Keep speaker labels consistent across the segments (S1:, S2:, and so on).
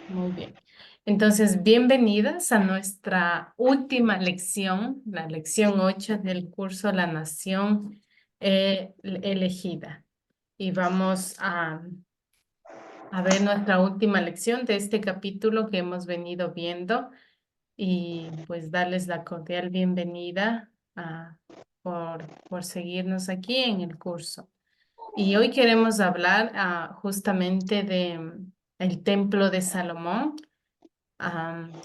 S1: Muy bien. Entonces, bienvenidas a nuestra última lección, la lección 8 del curso La Nación Elegida. Y vamos a ver nuestra última lección de este capítulo que hemos venido viendo y pues darles la cordial bienvenida por seguirnos aquí en el curso. Y hoy queremos hablar justamente de el Templo de Salomón,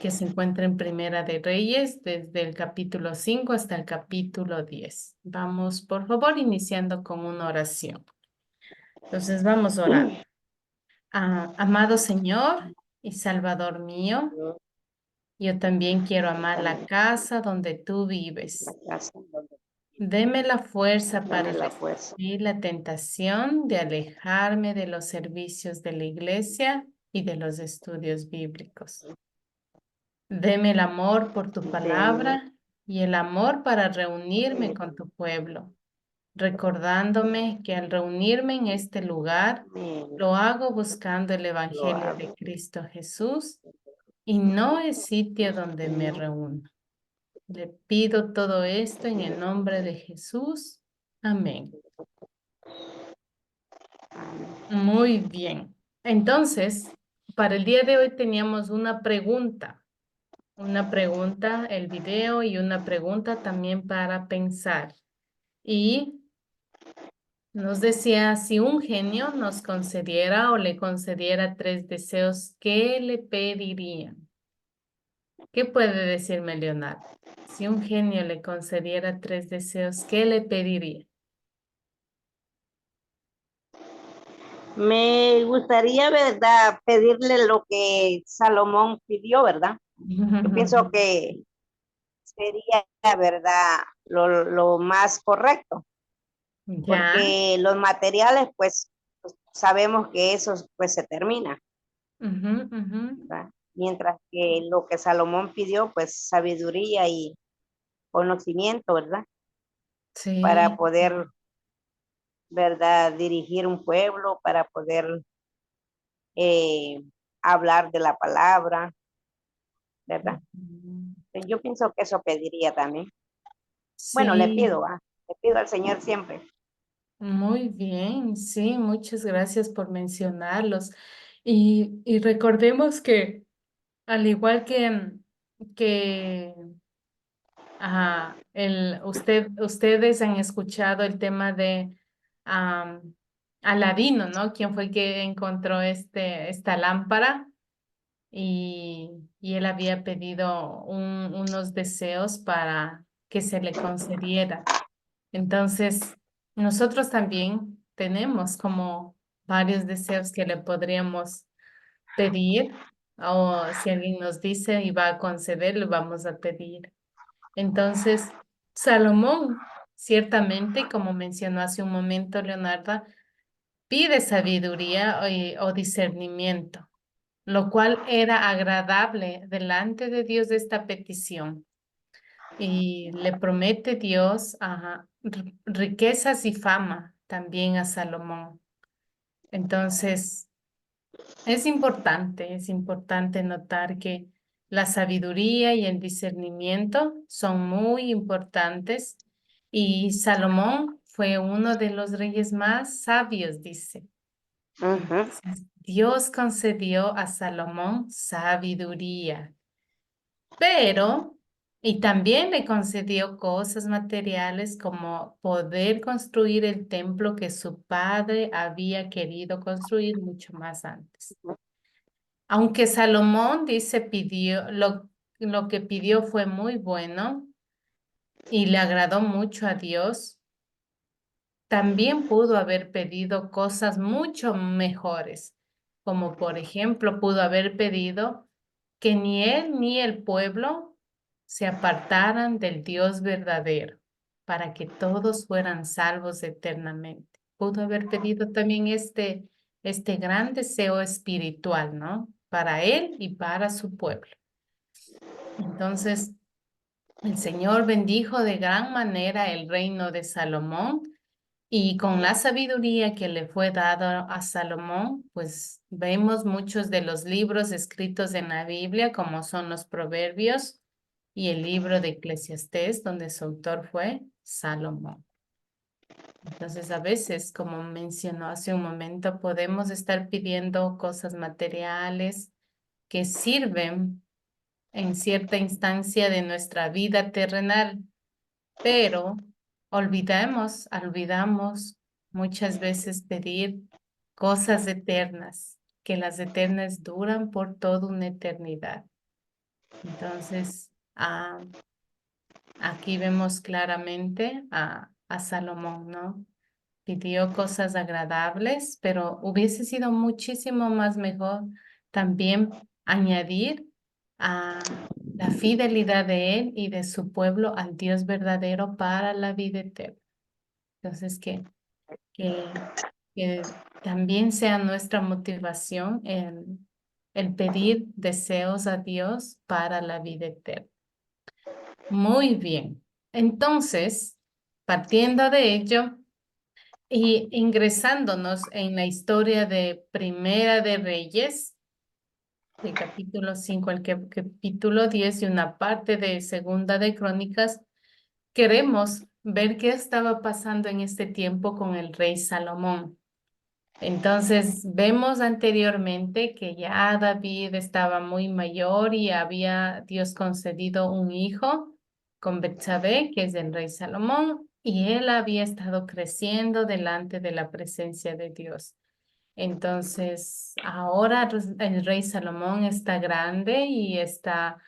S1: que se encuentra en Primera de Reyes, desde el capítulo 5 hasta el capítulo 10. Vamos, por favor, iniciando con una oración. Entonces, vamos a orar. Amado Señor y Salvador mío, yo también quiero amar la casa donde tú
S2: La
S1: vives.
S2: casa donde
S1: Deme la fuerza para
S2: dame la fuerza.
S1: resistir la tentación de alejarme de los servicios de la iglesia y de los estudios bíblicos. Deme el amor por tu
S2: Deme,
S1: palabra y el amor para reunirme con tu pueblo, recordándome que al reunirme en este lugar,
S2: deme,
S1: lo hago buscando el
S2: lo
S1: Evangelio de
S2: hago.
S1: Cristo Jesús y no el sitio donde me
S2: No,
S1: reúno. Le pido todo esto en el nombre de Jesús. Amén.
S2: amén.
S1: Muy bien. Entonces, para el día de hoy teníamos una pregunta, el video y una pregunta también para pensar. Y nos decía, si un genio nos concediera o le concediera tres deseos, ¿qué le pedirían? ¿Qué puede decirme Leonardo? Si un genio le concediera tres deseos, ¿qué le pediría?
S2: Me gustaría, ¿verdad?, pedirle lo que Salomón pidió, ¿verdad? Yo pienso que sería, ¿verdad?, lo más correcto,
S1: Ya.
S2: porque los materiales, pues, sabemos que esos, pues, se terminan,
S1: Ujú, ujú.
S2: ¿verdad? Mientras que lo que Salomón pidió, pues, sabiduría y conocimiento, ¿verdad? Para
S1: Sí.
S2: poder, ¿verdad?, dirigir un pueblo, para poder eh, hablar de la palabra, ¿verdad?
S1: Ujú.
S2: Yo pienso que eso pediría también. Bueno,
S1: Sí,
S2: le pido al Señor siempre.
S1: muy bien. Sí, muchas gracias por mencionarlos. Y recordemos que al igual que ustedes han escuchado el tema de am, Aladino, ¿no? ¿Quién fue el que encontró esta lámpara? Y él había pedido unos deseos para que se le concediera. Entonces, nosotros también tenemos como varios deseos que le podríamos pedir, o si alguien nos dice y va a conceder, le vamos a pedir. Entonces, Salomón, ciertamente, como mencionó hace un momento Leonardo, pide sabiduría o discernimiento, lo cual era agradable delante de Dios esta petición. Y le promete Dios riquezas y fama también a Salomón. Entonces, es importante notar que la sabiduría y el discernimiento son muy importantes y Salomón fue uno de los reyes más sabios, dice.
S2: Ujú.
S1: Entonces, Dios concedió a Salomón sabiduría, pero, y también le concedió cosas materiales como poder construir el templo que su padre había querido construir mucho más antes. Aunque Salomón dice lo que pidió fue muy bueno y le agradó mucho a Dios, también pudo haber pedido cosas mucho mejores, como por ejemplo pudo haber pedido que ni él ni el pueblo se apartaran del Dios verdadero, para que todos fueran salvos eternamente. Pudo haber pedido también este gran deseo espiritual, ¿no? Para él y para su pueblo. Entonces, el Señor bendijo de gran manera el reino de Salomón Y con la sabiduría que le fue dado a Salomón, pues vemos muchos de los libros escritos en la Biblia, como son los Proverbios y el libro de Eclesiastés, donde su autor fue Salomón. Entonces, a veces, como mencionó hace un momento, podemos estar pidiendo cosas materiales que sirven en cierta instancia de nuestra vida terrenal, pero olvidamos muchas veces pedir cosas eternas, que las eternas duran por toda una eternidad. Entonces, aquí vemos claramente a Salomón, ¿no? Pidió cosas agradables, pero hubiese sido muchísimo más mejor también añadir a la fidelidad de él y de su pueblo al Dios verdadero para la vida eterna. Entonces, que, que también sea nuestra motivación el pedir deseos a Dios para la vida eterna. Muy bien. Entonces, partiendo de ello, y ingresándonos en la historia de Primera de Reyes, de capítulo 5 al capítulo 10 y una parte de Segunda de Crónicas, queremos ver qué estaba pasando en este tiempo con el rey Salomón. Entonces, vemos anteriormente que ya David estaba muy mayor y había Dios concedido un hijo con Betsabé, que es el rey Salomón, y él había estado creciendo delante de la presencia de Dios. Entonces, ahora el rey Salomón está grande y está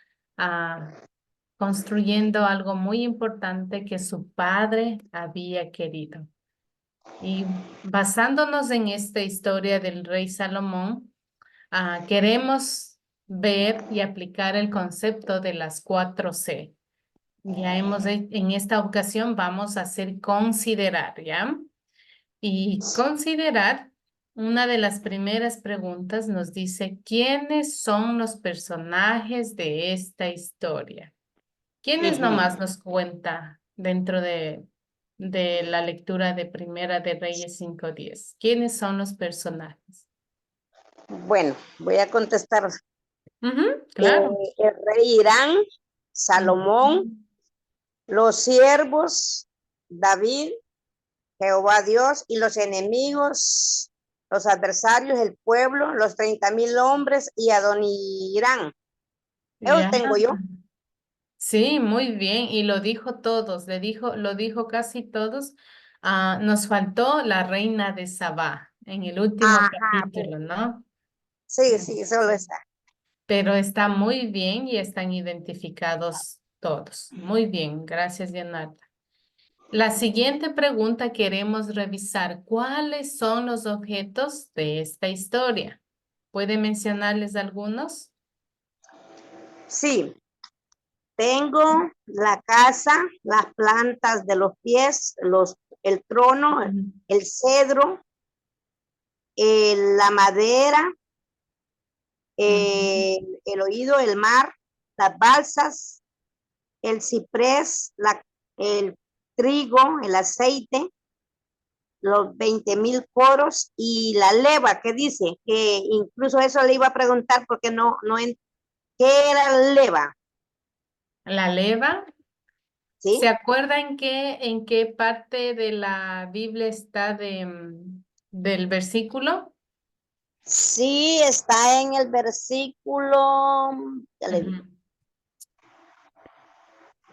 S1: construyendo algo muy importante que su padre había querido. Y basándonos en esta historia del rey Salomón, queremos ver y aplicar el concepto de las 4C. En esta ocasión vamos a hacer considerar, ¿ya? Y considerar, una de las primeras preguntas nos dice, ¿quiénes son los personajes de esta historia? ¿Quiénes nomás nos cuenta dentro de la lectura de Primera de Reyes 5:10? ¿Quiénes son los personajes?
S2: Bueno, voy a contestar.
S1: Ujú, claro.
S2: El rey Irán, Salomón,
S1: Ujú.
S2: los siervos, David, Jehová Dios y los enemigos, los adversarios, el pueblo, los 30,000 hombres y Adonirán. Eso
S1: Ya.
S2: tengo yo.
S1: Sí, muy bien. Y lo dijo todos, lo dijo casi todos. Nos faltó la reina de Sabá en el último
S2: Ajá,
S1: capítulo, ¿no?
S2: sí, sí, solo está.
S1: Pero está muy bien y están identificados todos. Muy bien, gracias, Diana. La siguiente pregunta queremos revisar. ¿Cuáles son los objetos de esta historia? ¿Puede mencionarles algunos?
S2: Sí, tengo la casa, las plantas de los pies, el trono,
S1: Ujú.
S2: el cedro, la madera,
S1: Ujú.
S2: el oído, el mar, las balsas, el ciprés, el trigo, el aceite, los 20,000 coros y la leva, que dice, que incluso eso le iba a preguntar porque ¿qué era leva?
S1: La leva. ¿Se
S2: ¿Sí?
S1: acuerdan en qué parte de la Biblia está del versículo?
S2: Sí, está en el versículo, ya le digo,
S1: Ujú.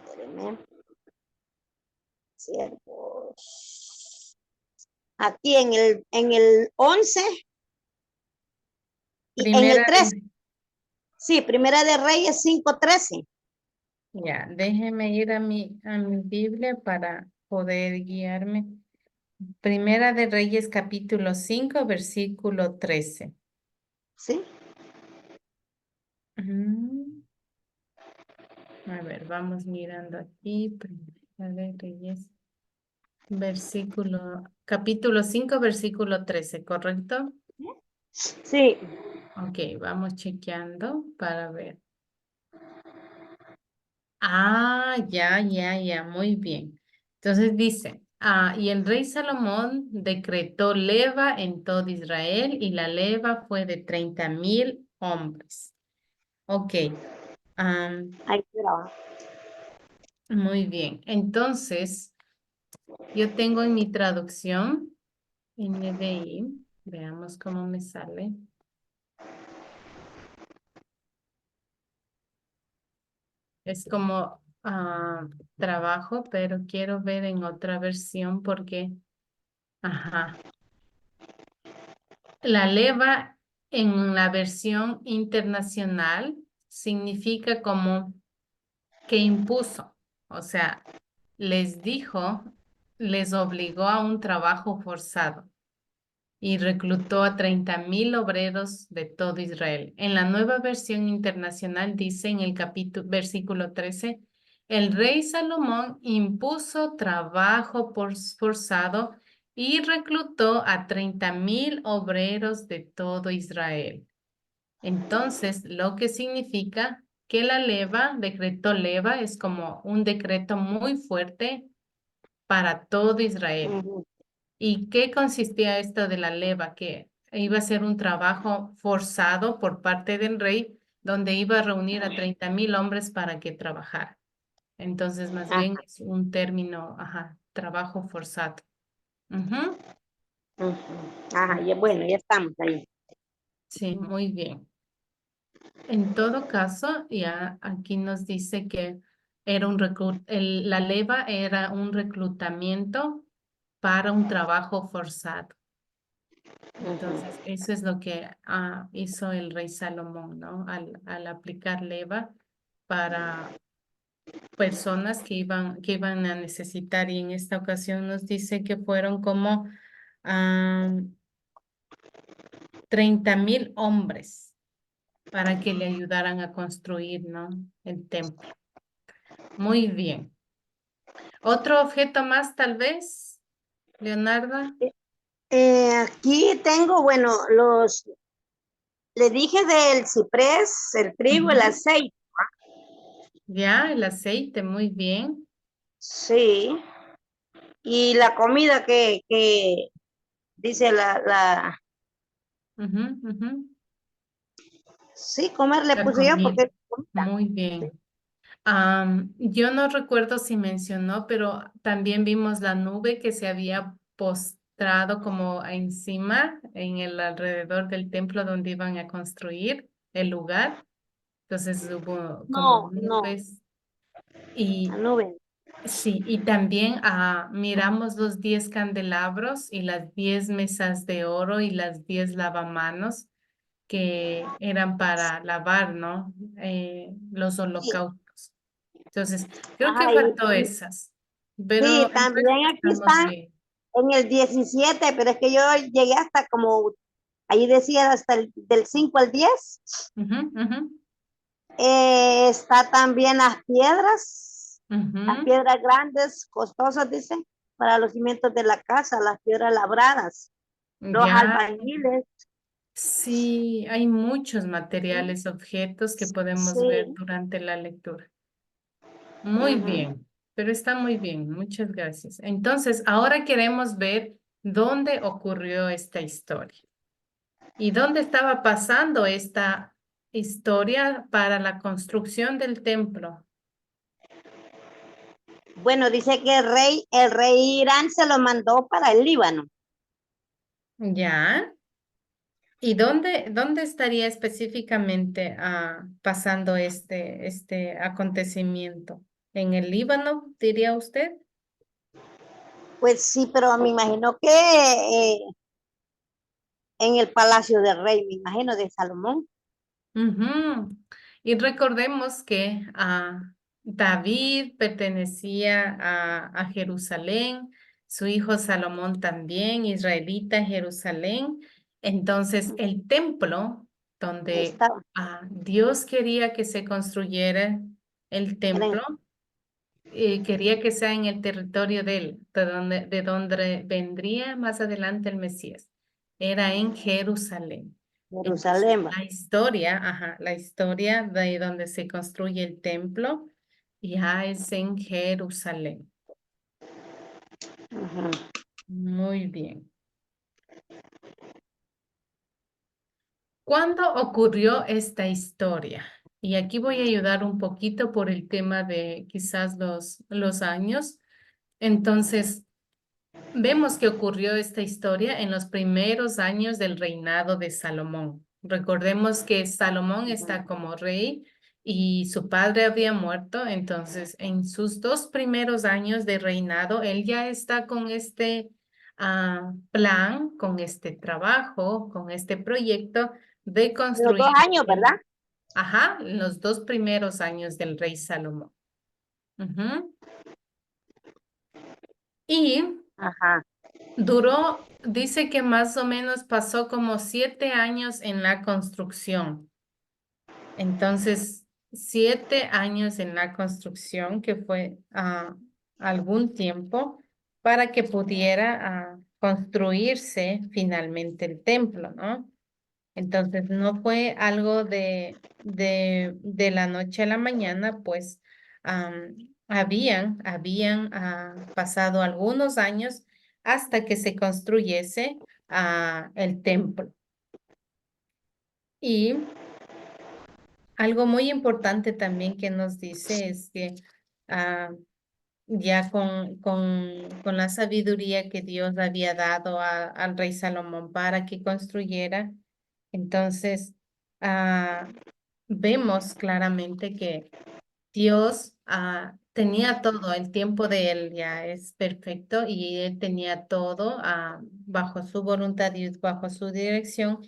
S2: espérenme, siervos. Aquí en el 11 y en
S1: Primera
S2: el 13.
S1: de...
S2: Sí, Primera de Reyes 5:13.
S1: Ya, déjeme ir a mi Biblia para poder guiarme. Primera de Reyes capítulo 5 versículo 13.
S2: Sí.
S1: Mm, A ver, vamos mirando aquí. Primera de Reyes, capítulo 5 versículo 13, ¿correcto?
S2: Sí.
S1: Ok, vamos chequeando para ver. Ya, muy bien. Entonces dice, Y el rey Salomón decretó leva en todo Israel y la leva fue de 30,000 hombres. Ok,
S2: Ahí trabaja.
S1: muy bien. Entonces, yo tengo en mi traducción, NBI, veamos cómo me sale. Es como trabajo, pero quiero ver en otra versión porque, ajá, la leva en la versión internacional significa como que impuso, o sea, les dijo, les obligó a un trabajo forzado y reclutó a 30,000 obreros de todo Israel. En la nueva versión internacional dice en el capítulo, versículo 13, el rey Salomón impuso trabajo forzado y reclutó a 30,000 obreros de todo Israel. Entonces, lo que significa que la leva, decreto leva, es como un decreto muy fuerte para todo Israel.
S2: Ujú,
S1: ¿Y qué consistía esto de la leva? Que iba a ser un trabajo forzado por parte del rey, donde iba a reunir a 30,000 hombres para que trabajaran. Entonces, más
S2: ajá,
S1: bien es un término, ajá, trabajo forzado. Ujú.
S2: ujú. Ajá, y bueno, ya estamos ahí.
S1: Sí, muy bien. En todo caso, ya aquí nos dice que era la leva era un reclutamiento para un trabajo forzado.
S2: Ujú,
S1: Entonces, eso es lo que hizo el rey Salomón, ¿no? Al aplicar leva para personas que iban a necesitar. Y en esta ocasión nos dice que fueron como 30,000 hombres para que le ayudaran a construir, ¿no? El templo. Muy bien. ¿Otro objeto más, tal vez, Leonardo?
S2: Aquí tengo, bueno, le dije del ciprés, el trigo, el
S1: Ujú.
S2: aceite,
S1: Ya, el aceite, muy bien.
S2: sí, y la comida que dice
S1: Ujú, ujú.
S2: sí, comer le
S1: La
S2: puse yo
S1: comida,
S2: porque es comida.
S1: muy bien. Yo no recuerdo si mencionó, pero también vimos la nube que se había postrado como encima en el alrededor del templo donde iban a construir el lugar. Entonces hubo como
S2: No, no,
S1: nubes
S2: la
S1: y
S2: nube.
S1: sí, y también miramos los 10 candelabros y las 10 mesas de oro y las 10 lavamanos que eran para lavar, ¿no? Los
S2: Sí,
S1: holocaustos. Entonces, creo que
S2: ajá,
S1: faltó esas, pero
S2: sí,
S1: el resto
S2: también aquí
S1: estamos
S2: está
S1: bien.
S2: en el 17, pero es que yo llegué hasta como, ahí decía hasta del 5 al 10.
S1: Ujú, ujú,
S2: Está también las
S1: ujú.
S2: piedras grandes, costosas, dice, para los cimientos de la casa, las piedras labradas, los
S1: Ya,
S2: albañiles.
S1: sí, hay muchos materiales, objetos que podemos ver
S2: Sí,
S1: durante la lectura. Muy
S2: ujú.
S1: bien, pero está muy bien, muchas gracias. Entonces, ahora queremos ver dónde ocurrió esta historia y dónde estaba pasando esta historia para la construcción del templo.
S2: Bueno, dice que el rey Irán se lo mandó para el Líbano.
S1: ¿Ya? ¿Y dónde estaría específicamente pasando este acontecimiento? ¿En el Líbano, diría usted?
S2: Pues sí, pero me imagino que en el palacio del rey, me imagino, de Salomón.
S1: Ujú. Y recordemos que David pertenecía a Jerusalén, su hijo Salomón también, israelita, Jerusalén. Entonces, el templo donde
S2: Estaba,
S1: Dios quería que se construyera el
S2: era
S1: templo, quería que sea en el territorio de él, de donde vendría más adelante el Mesías. Era en Jerusalén.
S2: en
S1: Entonces,
S2: Jerusalén.
S1: la historia de donde se construye el templo ya es en Jerusalén.
S2: Ujú.
S1: Muy bien. ¿Cuándo ocurrió esta historia? Y aquí voy a ayudar un poquito por el tema de quizás los años. Entonces, vemos que ocurrió esta historia en los primeros años del reinado de Salomón. Recordemos que Salomón está como rey y su padre había muerto, entonces en sus 2 primeros años de reinado, él ya está con este plan, con este trabajo, con este proyecto de
S2: Los dos
S1: construir
S2: años, ¿verdad?
S1: ajá, los 2 primeros años del rey Salomón. Ujú. Y
S2: Ajá.
S1: duró, dice que más o menos pasó como 7 años en la construcción. Entonces, 7 años en la construcción, que fue algún tiempo para que pudiera construirse finalmente el templo, ¿no? Entonces, no fue algo de la noche a la mañana, pues habían pasado algunos años hasta que se construyese el templo. Y algo muy importante también que nos dice es que ah, ya con la sabiduría que Dios había dado al rey Salomón para que construyera, entonces vemos claramente que Dios tenía todo, el tiempo de él ya es perfecto y él tenía todo bajo su voluntad y bajo su dirección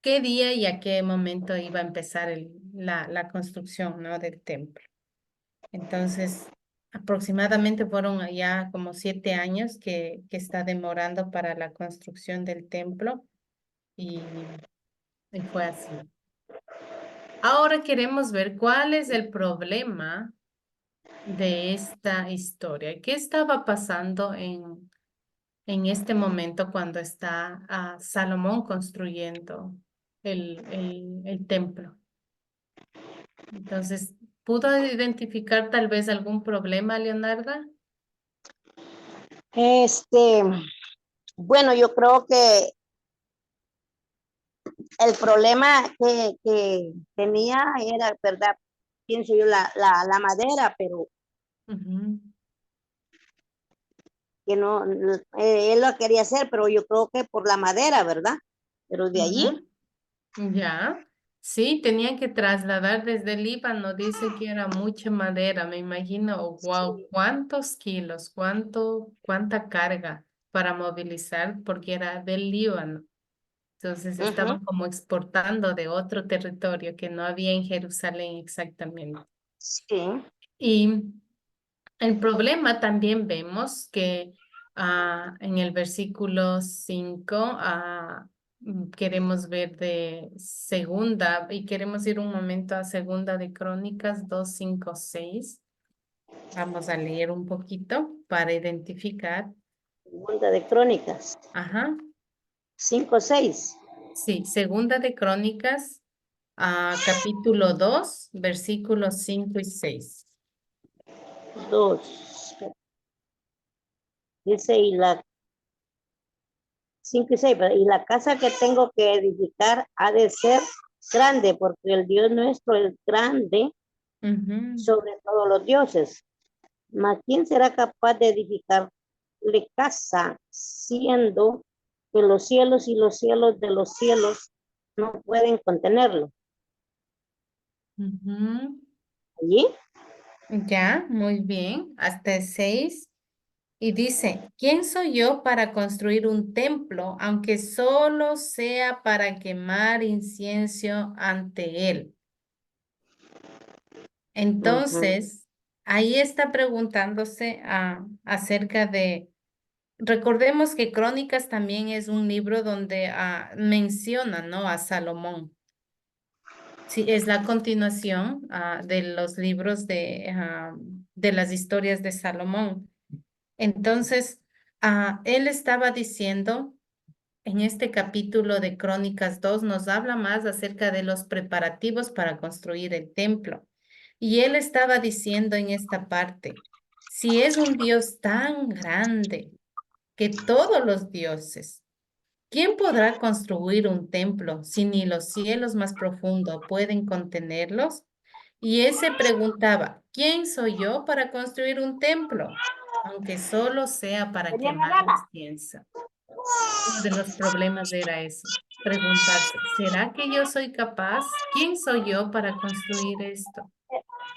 S1: qué día y a qué momento iba a empezar la construcción, ¿no? Del templo. Entonces, aproximadamente fueron ya como 7 años que está demorando para la construcción del templo y fue así. Ahora queremos ver cuál es el problema de esta historia. ¿Qué estaba pasando en este momento cuando está Salomón construyendo el templo? Entonces, ¿pudo identificar tal vez algún problema, Leonarda?
S2: Este, bueno, yo creo que el problema que tenía era, ¿verdad? Pienso yo, la madera, pero
S1: Ujú,
S2: que no, él lo quería hacer, pero yo creo que por la madera, ¿verdad? Pero de allí,
S1: ujú. Ya, sí, tenían que trasladar desde el Líbano, dice que era mucha madera, me imagino, wow,
S2: sí.
S1: cuántos kilos, cuánta carga para movilizar, porque era del Líbano. Entonces
S2: Ujú,
S1: estaban como exportando de otro territorio que no había en Jerusalén exactamente.
S2: sí.
S1: Y el problema también vemos que en el versículo 5 queremos ver de segunda y queremos ir un momento a segunda de Crónicas 2:5-6. Vamos a leer un poquito para identificar.
S2: Segunda de Crónicas,
S1: Ajá,
S2: 5, 6,
S1: sí, segunda de Crónicas, capítulo 2 versículos 5 y 6.
S2: 2. Dice, y la 5 y 6, y la casa que tengo que edificar ha de ser grande, porque el Dios nuestro es grande
S1: Ujú,
S2: sobre todos los dioses. Mas ¿quién será capaz de edificarle casa, siendo que los cielos y los cielos de los cielos no pueden contenerlo?
S1: ujú.
S2: Allí,
S1: Ya, muy bien. Hasta el 6. Y dice, ¿quién soy yo para construir un templo, aunque solo sea para quemar incienso ante él?
S2: ujú,
S1: Entonces, ahí está preguntándose acerca de, recordemos que Crónicas también es un libro donde menciona, ¿no? A Salomón. Sí, es la continuación de los libros de las historias de Salomón. Entonces, él estaba diciendo en este capítulo de Crónicas 2 nos habla más acerca de los preparativos para construir el templo. Y él estaba diciendo en esta parte, si es un Dios tan grande, que todos los dioses. ¿Quién podrá construir un templo si ni los cielos más profundos pueden contenerlos? Y él se preguntaba, ¿quién soy yo para construir un templo? Aunque solo sea para
S2: Tenía
S1: quemar
S2: nada.
S1: incienso. Uno de los problemas era eso, preguntarse, ¿será que yo soy capaz? ¿Quién soy yo para construir esto?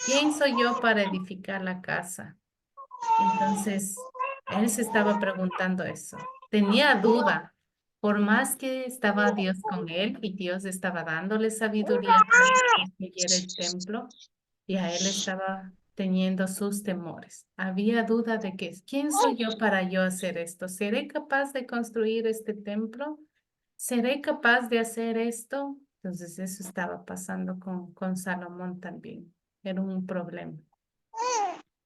S1: ¿Quién soy yo para edificar la casa? Entonces, él se estaba preguntando eso. Tenía duda, por más que estaba Dios con él y Dios estaba dándole sabiduría para que construyera el templo, y a él estaba teniendo sus temores. Había duda de que, ¿quién soy yo para yo hacer esto? ¿Seré capaz de construir este templo? ¿Seré capaz de hacer esto? Entonces, eso estaba pasando con Salomón también. Era un problema.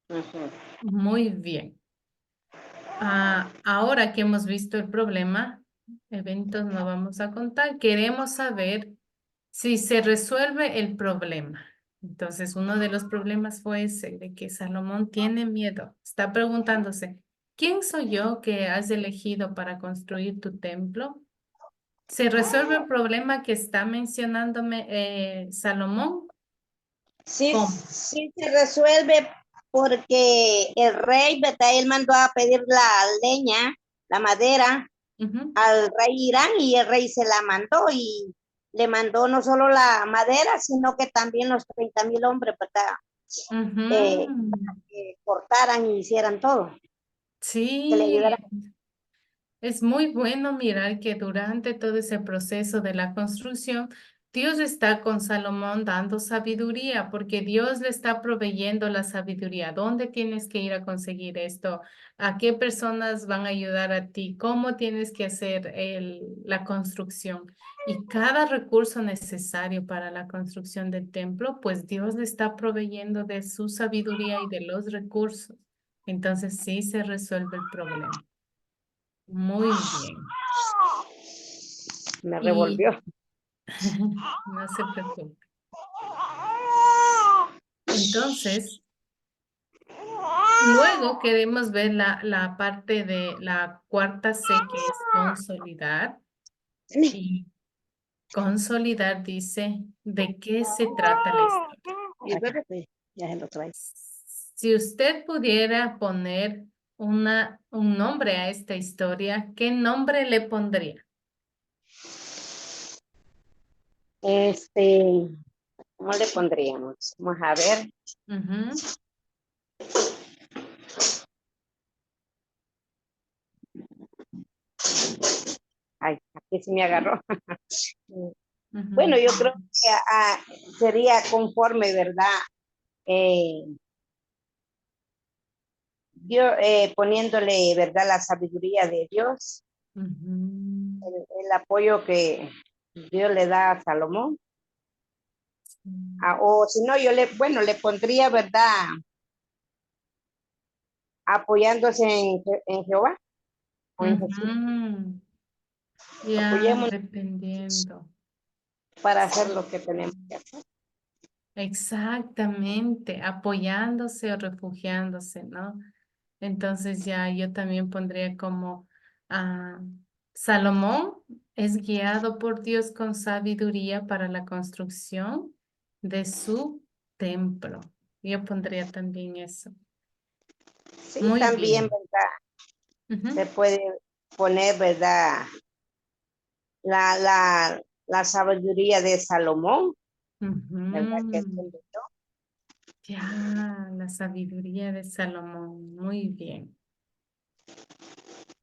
S2: Ujú.
S1: Muy bien. Ahora que hemos visto el problema, eventos no vamos a contar. Queremos saber si se resuelve el problema. Entonces, uno de los problemas fue ese, de que Salomón tiene miedo. Está preguntándose, ¿quién soy yo que has elegido para construir tu templo? ¿Se resuelve el problema que está mencionándome Salomón?
S2: Sí,
S1: ¿Cómo?
S2: sí se resuelve porque el rey, ¿verdad? Él mandó a pedir la leña, la madera
S1: Ujú,
S2: al rey Irán y el rey se la mandó y le mandó no solo la madera, sino que también los 30,000 hombres, ¿verdad? Eh,
S1: ujú.
S2: que cortaran y hicieran todo, que le
S1: Sí,
S2: ayudaran.
S1: es muy bueno mirar que durante todo ese proceso de la construcción, Dios está con Salomón dando sabiduría, porque Dios le está proveyendo la sabiduría. ¿Dónde tienes que ir a conseguir esto? ¿A qué personas van a ayudar a ti? ¿Cómo tienes que hacer la construcción? Y cada recurso necesario para la construcción del templo, pues Dios le está proveyendo de su sabiduría y de los recursos. Entonces sí se resuelve el problema. Muy bien.
S2: Me
S1: Y
S2: revolvió.
S1: no se preocupe. Entonces, luego queremos ver la parte de la cuarta C, que es consolidar. Y consolidar dice de qué se trata la historia.
S2: Y espérate, ya se lo trae.
S1: Si usted pudiera poner un nombre a esta historia, ¿qué nombre le pondría?
S2: Este, ¿cómo le pondríamos? Vamos a ver.
S1: Ujú,
S2: Ay, aquí sí me agarró. Bueno,
S1: ujú,
S2: yo creo que sería conforme, ¿verdad? Eh, poniéndole, ¿verdad? La sabiduría de Dios,
S1: ujú.
S2: el apoyo que Dios le da a Salomón.
S1: Sí.
S2: O si no, bueno, le pondría, ¿verdad? Apoyándose en Jehová o en Jesús.
S1: Ujú. Ya,
S2: Apoyémonos
S1: dependiendo.
S2: para hacer
S1: Sí,
S2: lo que tenemos que hacer.
S1: exactamente, apoyándose o refugiándose, ¿no? Entonces ya yo también pondría como ah, Salomón es guiado por Dios con sabiduría para la construcción de su templo. Yo pondría también eso.
S2: Sí,
S1: Muy
S2: también,
S1: bien.
S2: ¿verdad? Se
S1: Ujú,
S2: puede poner, ¿verdad? La sabiduría de Salomón, ¿verdad? Que es
S1: ujú.
S2: el de Dios.
S1: Ya, la sabiduría de Salomón. Muy bien.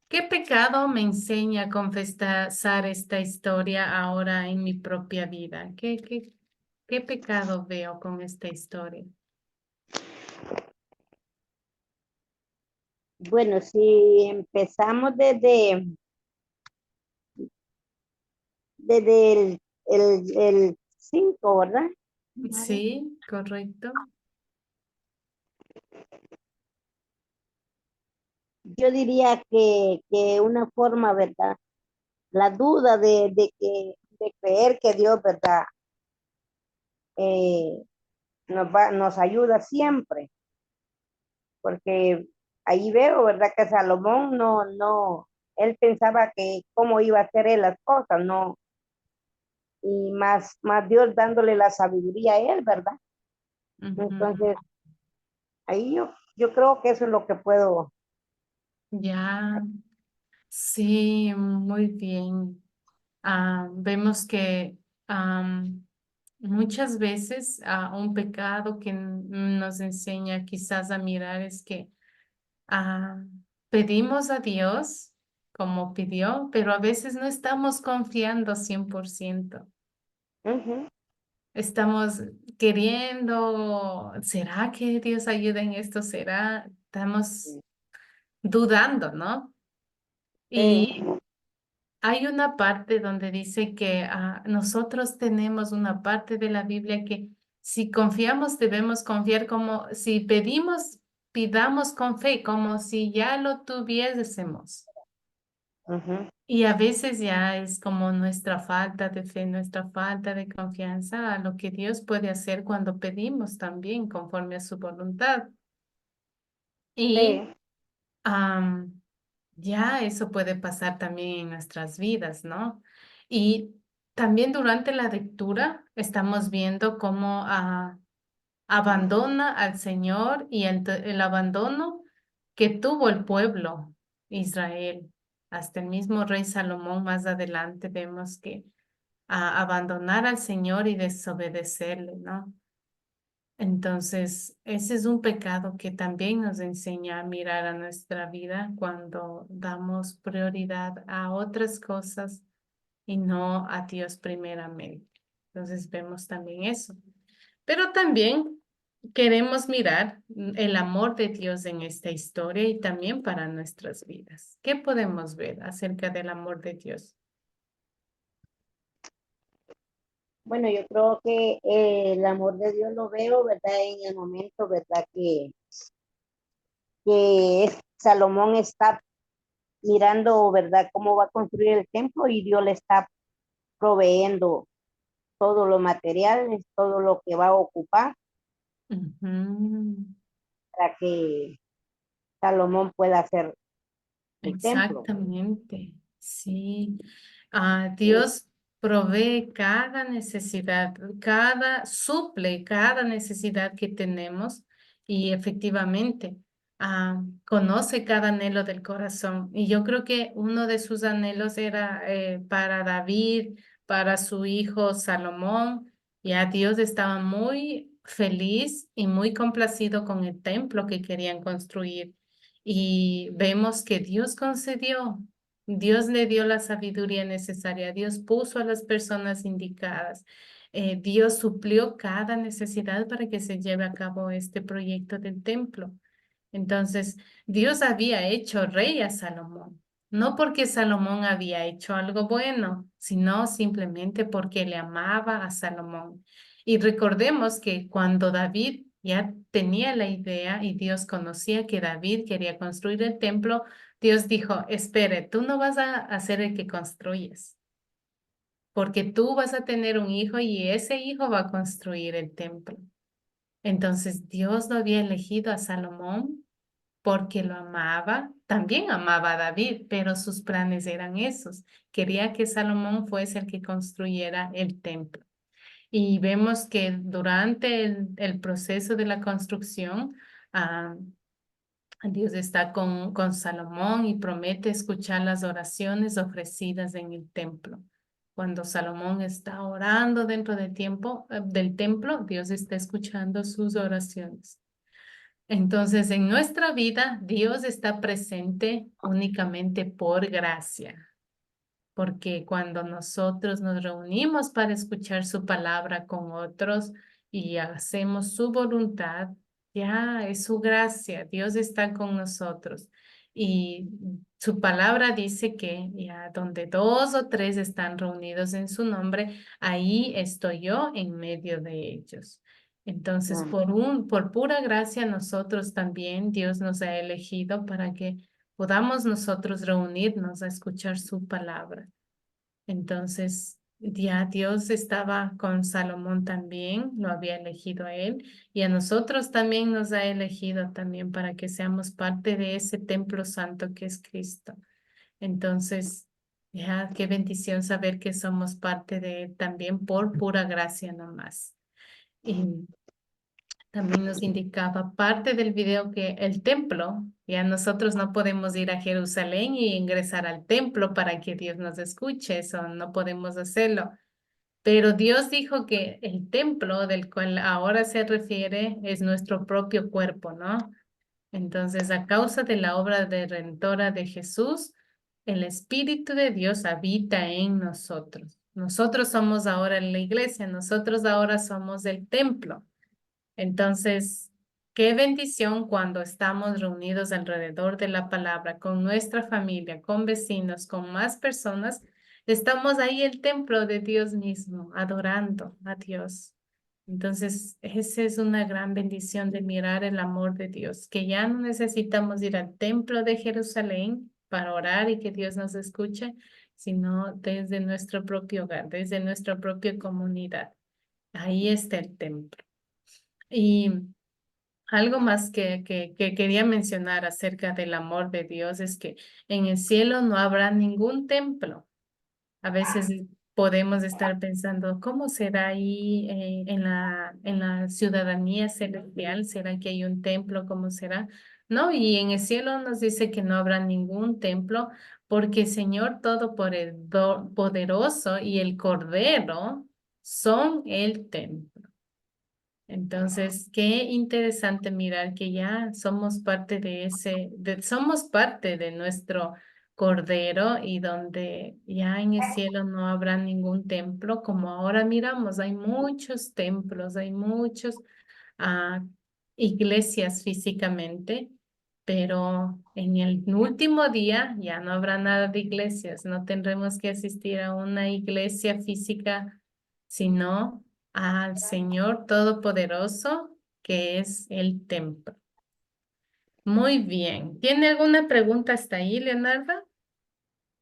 S1: ¿Qué pecado me enseña a confesar esta historia ahora en mi propia vida? ¿Qué pecado veo con esta historia?
S2: Bueno, si empezamos desde el 5, ¿verdad? A ver.
S1: Sí, correcto.
S2: Yo diría que una forma, ¿verdad? La duda de creer que Dios, ¿verdad? Nos ayuda siempre, porque ahí veo, ¿verdad? Que Salomón él pensaba que cómo iba a hacer él las cosas, no, y más Dios dándole la sabiduría a él, ¿verdad?
S1: Ujú.
S2: Entonces, ahí yo creo que eso es lo que puedo.
S1: Ya, sí, muy bien. Vemos que muchas veces un pecado que nos enseña quizás a mirar es que ah, pedimos a Dios como pidió, pero a veces no estamos confiando 100%.
S2: Ujú,
S1: Estamos queriendo, ¿será que Dios ayuda en esto? ¿Será? Estamos dudando, ¿no?
S2: sí,
S1: Y hay una parte donde dice que nosotros tenemos una parte de la Biblia que si confiamos, debemos confiar como si pedimos, pidamos con fe, como si ya lo tuviésemos.
S2: ujú,
S1: Y a veces ya es como nuestra falta de fe, nuestra falta de confianza a lo que Dios puede hacer cuando pedimos también conforme a su voluntad. Y
S2: sí,
S1: ya eso puede pasar también en nuestras vidas, ¿no? Y también durante la lectura estamos viendo cómo abandona al Señor y el abandono que tuvo el pueblo Israel. Hasta el mismo rey Salomón más adelante vemos que abandonar al Señor y desobedecerle, ¿no? Entonces, ese es un pecado que también nos enseña a mirar a nuestra vida cuando damos prioridad a otras cosas y no a Dios primeramente. Entonces, vemos también eso. Pero también queremos mirar el amor de Dios en esta historia y también para nuestras vidas. ¿Qué podemos ver acerca del amor de Dios?
S2: bueno, yo creo que el amor de Dios lo veo, ¿verdad? En el momento, ¿verdad? Que Salomón está mirando, ¿verdad? Cómo va a construir el templo y Dios le está proveyendo todos los materiales, todo lo que va a ocupar
S1: Ujú.
S2: para que Salomón pueda hacer el templo.
S1: Exactamente, sí.
S2: Sí,
S1: Dios provee cada necesidad, suple cada necesidad que tenemos y efectivamente conoce cada anhelo del corazón. Y yo creo que uno de sus anhelos era para David, para su hijo Salomón. Ya Dios estaba muy feliz y muy complacido con el templo que querían construir. Y vemos que Dios concedió, Dios le dio la sabiduría necesaria, Dios puso a las personas indicadas, Dios suplió cada necesidad para que se lleve a cabo este proyecto del templo. Entonces, Dios había hecho rey a Salomón, no porque Salomón había hecho algo bueno, sino simplemente porque le amaba a Salomón. Y recordemos que cuando David ya tenía la idea y Dios conocía que David quería construir el templo, Dios dijo, espere, tú no vas a ser el que construyes, porque tú vas a tener un hijo y ese hijo va a construir el templo. Entonces Dios lo había elegido a Salomón porque lo amaba, también amaba a David, pero sus planes eran esos. Quería que Salomón fuese el que construyera el templo. Y vemos que durante el proceso de la construcción, ah, Dios está con Salomón y promete escuchar las oraciones ofrecidas en el templo. Cuando Salomón está orando dentro del templo, Dios está escuchando sus oraciones. Entonces, en nuestra vida, Dios está presente únicamente por gracia, porque cuando nosotros nos reunimos para escuchar su palabra con otros y hacemos su voluntad, ya es su gracia, Dios está con nosotros. Y su palabra dice que ya donde dos o tres están reunidos en su nombre, ahí estoy yo en medio de ellos. Entonces,
S2: mm,
S1: por pura gracia, nosotros también, Dios nos ha elegido para que podamos nosotros reunirnos a escuchar su palabra. Entonces, Ya Dios estaba con Salomón también, lo había elegido a él y a nosotros también nos ha elegido también para que seamos parte de ese templo santo que es Cristo. Entonces, ya qué bendición saber que somos parte de él también por pura gracia nomás. Y también nos indicaba parte del video que el templo, ya nosotros no podemos ir a Jerusalén y ingresar al templo para que Dios nos escuche, eso no podemos hacerlo. Pero Dios dijo que el templo del cual ahora se refiere es nuestro propio cuerpo, ¿no? Entonces, a causa de la obra redentora de Jesús, el Espíritu de Dios habita en nosotros. Nosotros somos ahora la iglesia, nosotros ahora somos el templo. Entonces, qué bendición cuando estamos reunidos alrededor de la palabra, con nuestra familia, con vecinos, con más personas. Estamos ahí el templo de Dios mismo, adorando a Dios. Entonces, esa es una gran bendición de mirar el amor de Dios, que ya no necesitamos ir al templo de Jerusalén para orar y que Dios nos escuche, sino desde nuestro propio hogar, desde nuestra propia comunidad. Ahí está el templo. Y algo más que quería mencionar acerca del amor de Dios es que en el cielo no habrá ningún templo. A veces podemos estar pensando, ¿cómo será ahí en la ciudadanía celestial? ¿Será que hay un templo? ¿Cómo será? No, y en el cielo nos dice que no habrá ningún templo porque el Señor Todopoderoso y el Cordero son el templo. Entonces, qué interesante mirar que ya somos parte de somos parte de nuestro Cordero y donde ya en el cielo no habrá ningún templo, como ahora miramos, hay muchos templos, hay muchos ah, iglesias físicamente, pero en el último día ya no habrá nada de iglesias, no tendremos que asistir a una iglesia física, sino al Señor Todopoderoso, que es el templo. Muy bien. ¿Tiene alguna pregunta hasta ahí, Leonardo?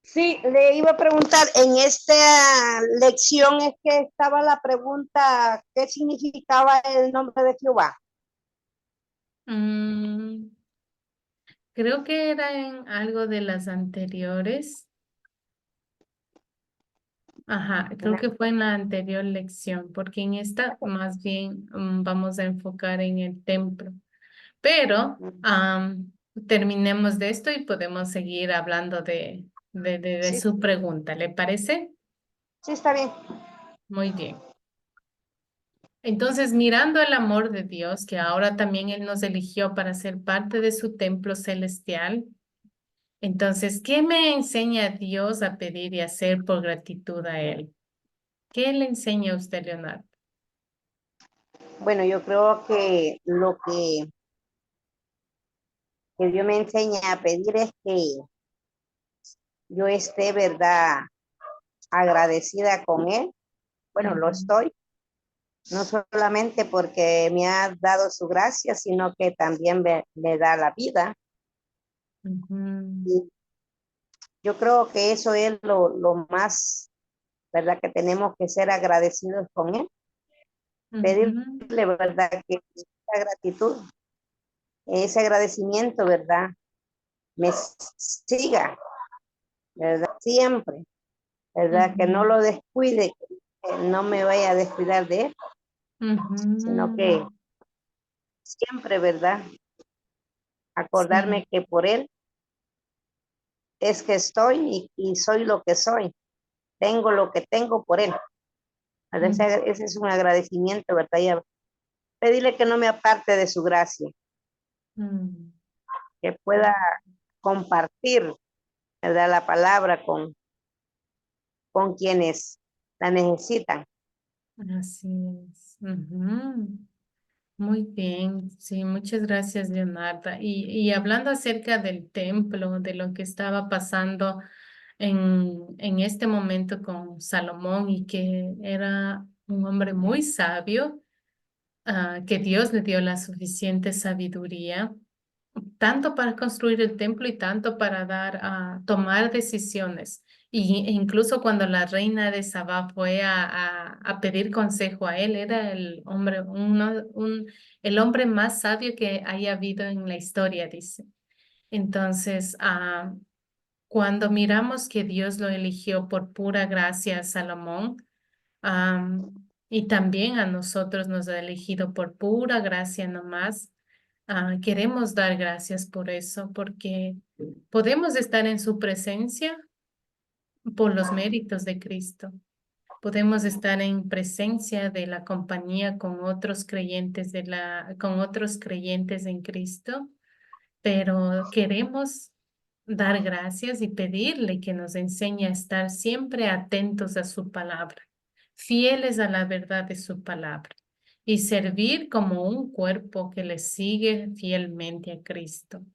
S2: Sí, le iba a preguntar, en esta lección es que estaba la pregunta, ¿qué significaba el nombre de Jehová?
S1: Mm, creo que era en algo de las anteriores. Ajá, creo que fue en la anterior lección, porque en esta más bien vamos a enfocar en el templo. Pero terminemos de esto y podemos seguir hablando de
S2: Sí,
S1: su pregunta. ¿Le parece?
S2: sí, está bien.
S1: Muy bien. Entonces, mirando el amor de Dios, que ahora también Él nos eligió para ser parte de su templo celestial, entonces, ¿qué me enseña Dios a pedir y hacer por gratitud a Él? ¿Qué le enseña a usted, Leonardo?
S2: Bueno, yo creo que lo que Dios me enseña a pedir es que yo esté, ¿verdad?, agradecida con Él. Bueno, lo
S1: Ujú,
S2: estoy, no solamente porque me ha dado su gracia, sino que también me da la vida.
S1: ujú,
S2: Y yo creo que eso es lo más, ¿verdad?, que tenemos que ser agradecidos con Él.
S1: ujú,
S2: Pedirle, ¿verdad?, que esa gratitud, ese agradecimiento, ¿verdad?, me siga, ¿verdad?, siempre, ¿verdad?, que no
S1: ujú,
S2: lo descuide, que no me vaya a descuidar de Él, sino
S1: ujú.
S2: que siempre, ¿verdad?,
S1: Sí.
S2: acordarme que por Él es que estoy y soy lo que soy. Tengo lo que tengo por Él. ¿Verdad? Ese es un agradecimiento, ¿verdad? Y pedirle que no me aparte de su gracia,
S1: Ujú.
S2: que pueda compartir, ¿verdad?, la palabra con quienes la necesitan.
S1: Así es. Ujú. Muy bien, sí, muchas gracias, Leonarda. Y hablando acerca del templo, de lo que estaba pasando en este momento con Salomón y que era un hombre muy sabio, que Dios le dio la suficiente sabiduría. tanto para construir el templo y tanto para tomar decisiones. E incluso cuando la reina de Sabá fue a pedir consejo a él, era el hombre, el hombre más sabio que haya habido en la historia, dice. Entonces, cuando miramos que Dios lo eligió por pura gracia a Salomón, y también a nosotros nos ha elegido por pura gracia nomás, queremos dar gracias por eso, porque podemos estar en su presencia por los méritos de Cristo. Podemos estar en presencia de la compañía con otros creyentes con otros creyentes en Cristo, pero queremos dar gracias y pedirle que nos enseñe a estar siempre atentos a su palabra, fieles a la verdad de su palabra y servir como un cuerpo que le sigue fielmente a Cristo.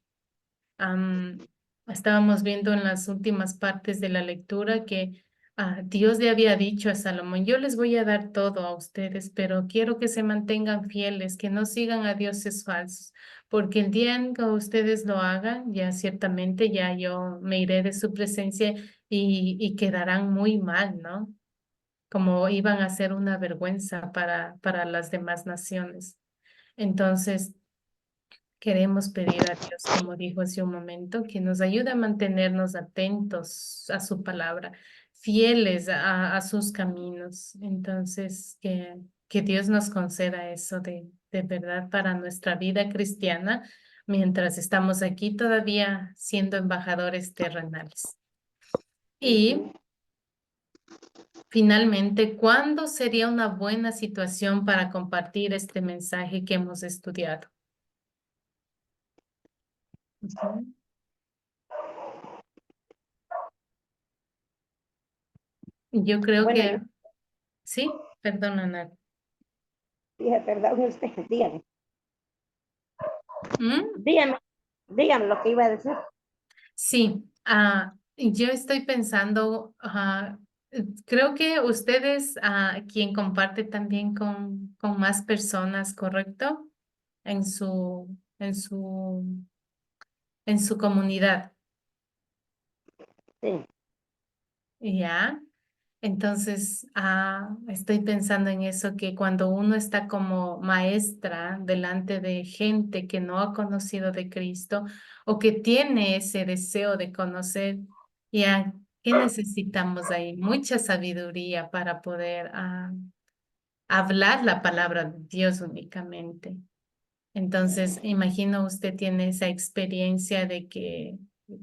S1: Am, Estábamos viendo en las últimas partes de la lectura que Dios le había dicho a Salomón, yo les voy a dar todo a ustedes, pero quiero que se mantengan fieles, que no sigan a dioses falsos, porque el día en que ustedes lo hagan, ya ciertamente ya yo me iré de su presencia y quedarán muy mal, ¿no? Como iban a ser una vergüenza para las demás naciones. Entonces, queremos pedir a Dios, como dijo hace un momento, que nos ayude a mantenernos atentos a su palabra, fieles a sus caminos. Entonces, que Dios nos conceda eso de verdad para nuestra vida cristiana mientras estamos aquí todavía siendo embajadores terrenales. Y finalmente, ¿cuándo sería una buena situación para compartir este mensaje que hemos estudiado? Ujú. Yo creo
S2: Bueno,
S1: que sí, perdona, Ana.
S2: dije, perdón, usted, dígame,
S1: ¿Mm?
S2: dígame, dígame lo que iba a decir.
S1: Sí, yo estoy pensando, creo que ustedes, quien comparte también con más personas, ¿correcto? En su, en su, en su comunidad,
S2: Sí,
S1: ¿ya? Entonces, estoy pensando en eso, que cuando uno está como maestra delante de gente que no ha conocido de Cristo o que tiene ese deseo de conocer, ya, ¿qué necesitamos ahí? Mucha sabiduría para poder hablar la palabra de Dios únicamente. Entonces, imagino usted tiene esa experiencia de que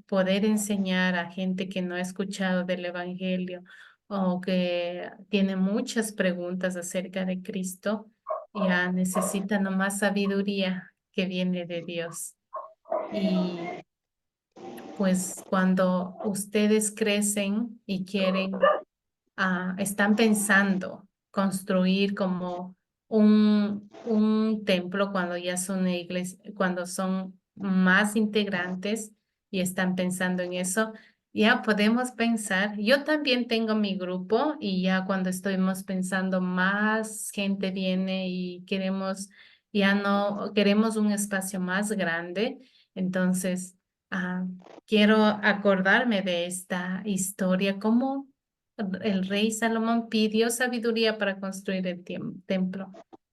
S1: poder enseñar a gente que no ha escuchado del Evangelio o que tiene muchas preguntas acerca de Cristo, ya necesita nomás sabiduría que viene de Dios. Y pues cuando ustedes crecen y quieren están pensando construir como un templo cuando ya son una iglesia, cuando son más integrantes y están pensando en eso, ya podemos pensar, yo también tengo mi grupo y ya cuando estamos pensando más gente viene y ya no, queremos un espacio más grande, entonces quiero acordarme de esta historia, cómo el rey Salomón pidió sabiduría para construir el templo.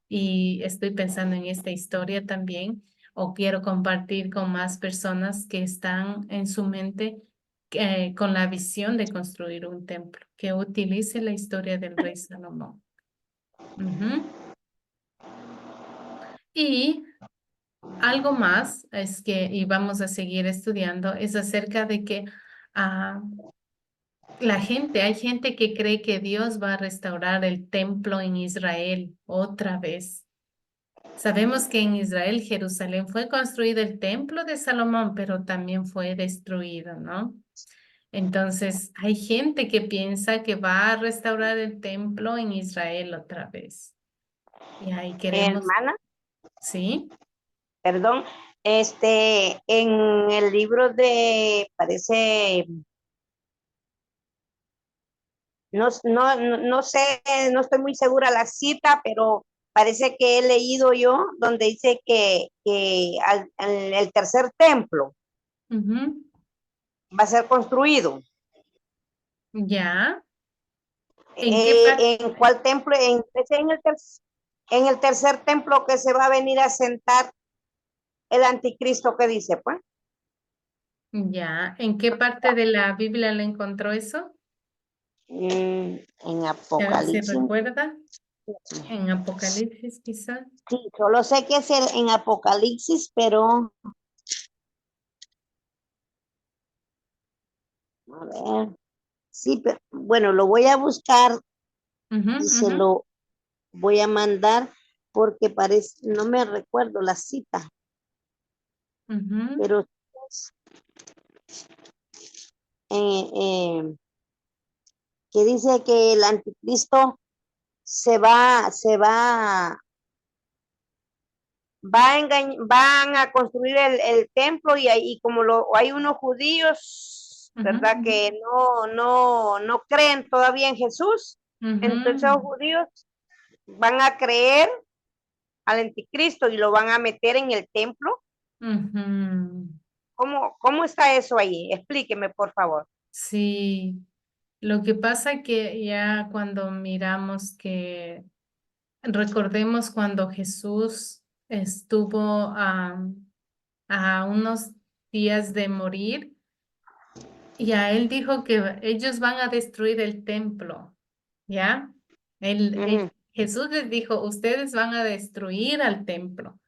S1: Y estoy pensando en esta historia también, o quiero compartir con más personas que están en su mente con la visión de construir un templo, que utilice la historia del rey Salomón. Ujú. Y algo más es que, y vamos a seguir estudiando, es acerca de que ah, hay gente que cree que Dios va a restaurar el templo en Israel otra vez. Sabemos que en Israel, Jerusalén, fue construido el templo de Salomón, pero también fue destruido, ¿no? Entonces, hay gente que piensa que va a restaurar el templo en Israel otra vez. Y ahí queremos,
S2: hermana,
S1: ¿sí?
S2: perdón, en el libro de, parece, no sé, no estoy muy segura la cita, pero parece que he leído yo donde dice que el tercer templo
S1: Ujú.
S2: va a ser construido.
S1: Ya. ¿En qué parte?
S2: ¿En cuál templo? En el tercer templo que se va a venir a sentar el anticristo, ¿qué dice, pues?
S1: Ya. ¿En qué parte de la Biblia le encontró eso?
S2: En
S1: ¿Se
S2: Apocalipsis.
S1: recuerda? En Apocalipsis, quizá.
S2: Sí, solo sé que es en Apocalipsis, pero a ver. Sí, pero bueno, lo voy a buscar
S1: Ujú,
S2: y se
S1: ujú,
S2: lo voy a mandar porque parece, no me recuerdo la cita,
S1: ujú,
S2: pero eh, eh, que dice que el anticristo van a construir el templo y ahí como hay unos judíos,
S1: ujú,
S2: ¿verdad? Que no creen todavía en Jesús. Entonces
S1: ujú,
S2: los judíos van a creer al anticristo y lo van a meter en el templo.
S1: ujú.
S2: ¿Cómo está eso ahí? Explíqueme, por favor.
S1: Sí. Lo que pasa que ya cuando miramos que, recordemos cuando Jesús estuvo a unos días de morir, y a él dijo que ellos van a destruir el templo, ¿ya?
S2: Ujú.
S1: Jesús les dijo, ustedes van a destruir al templo,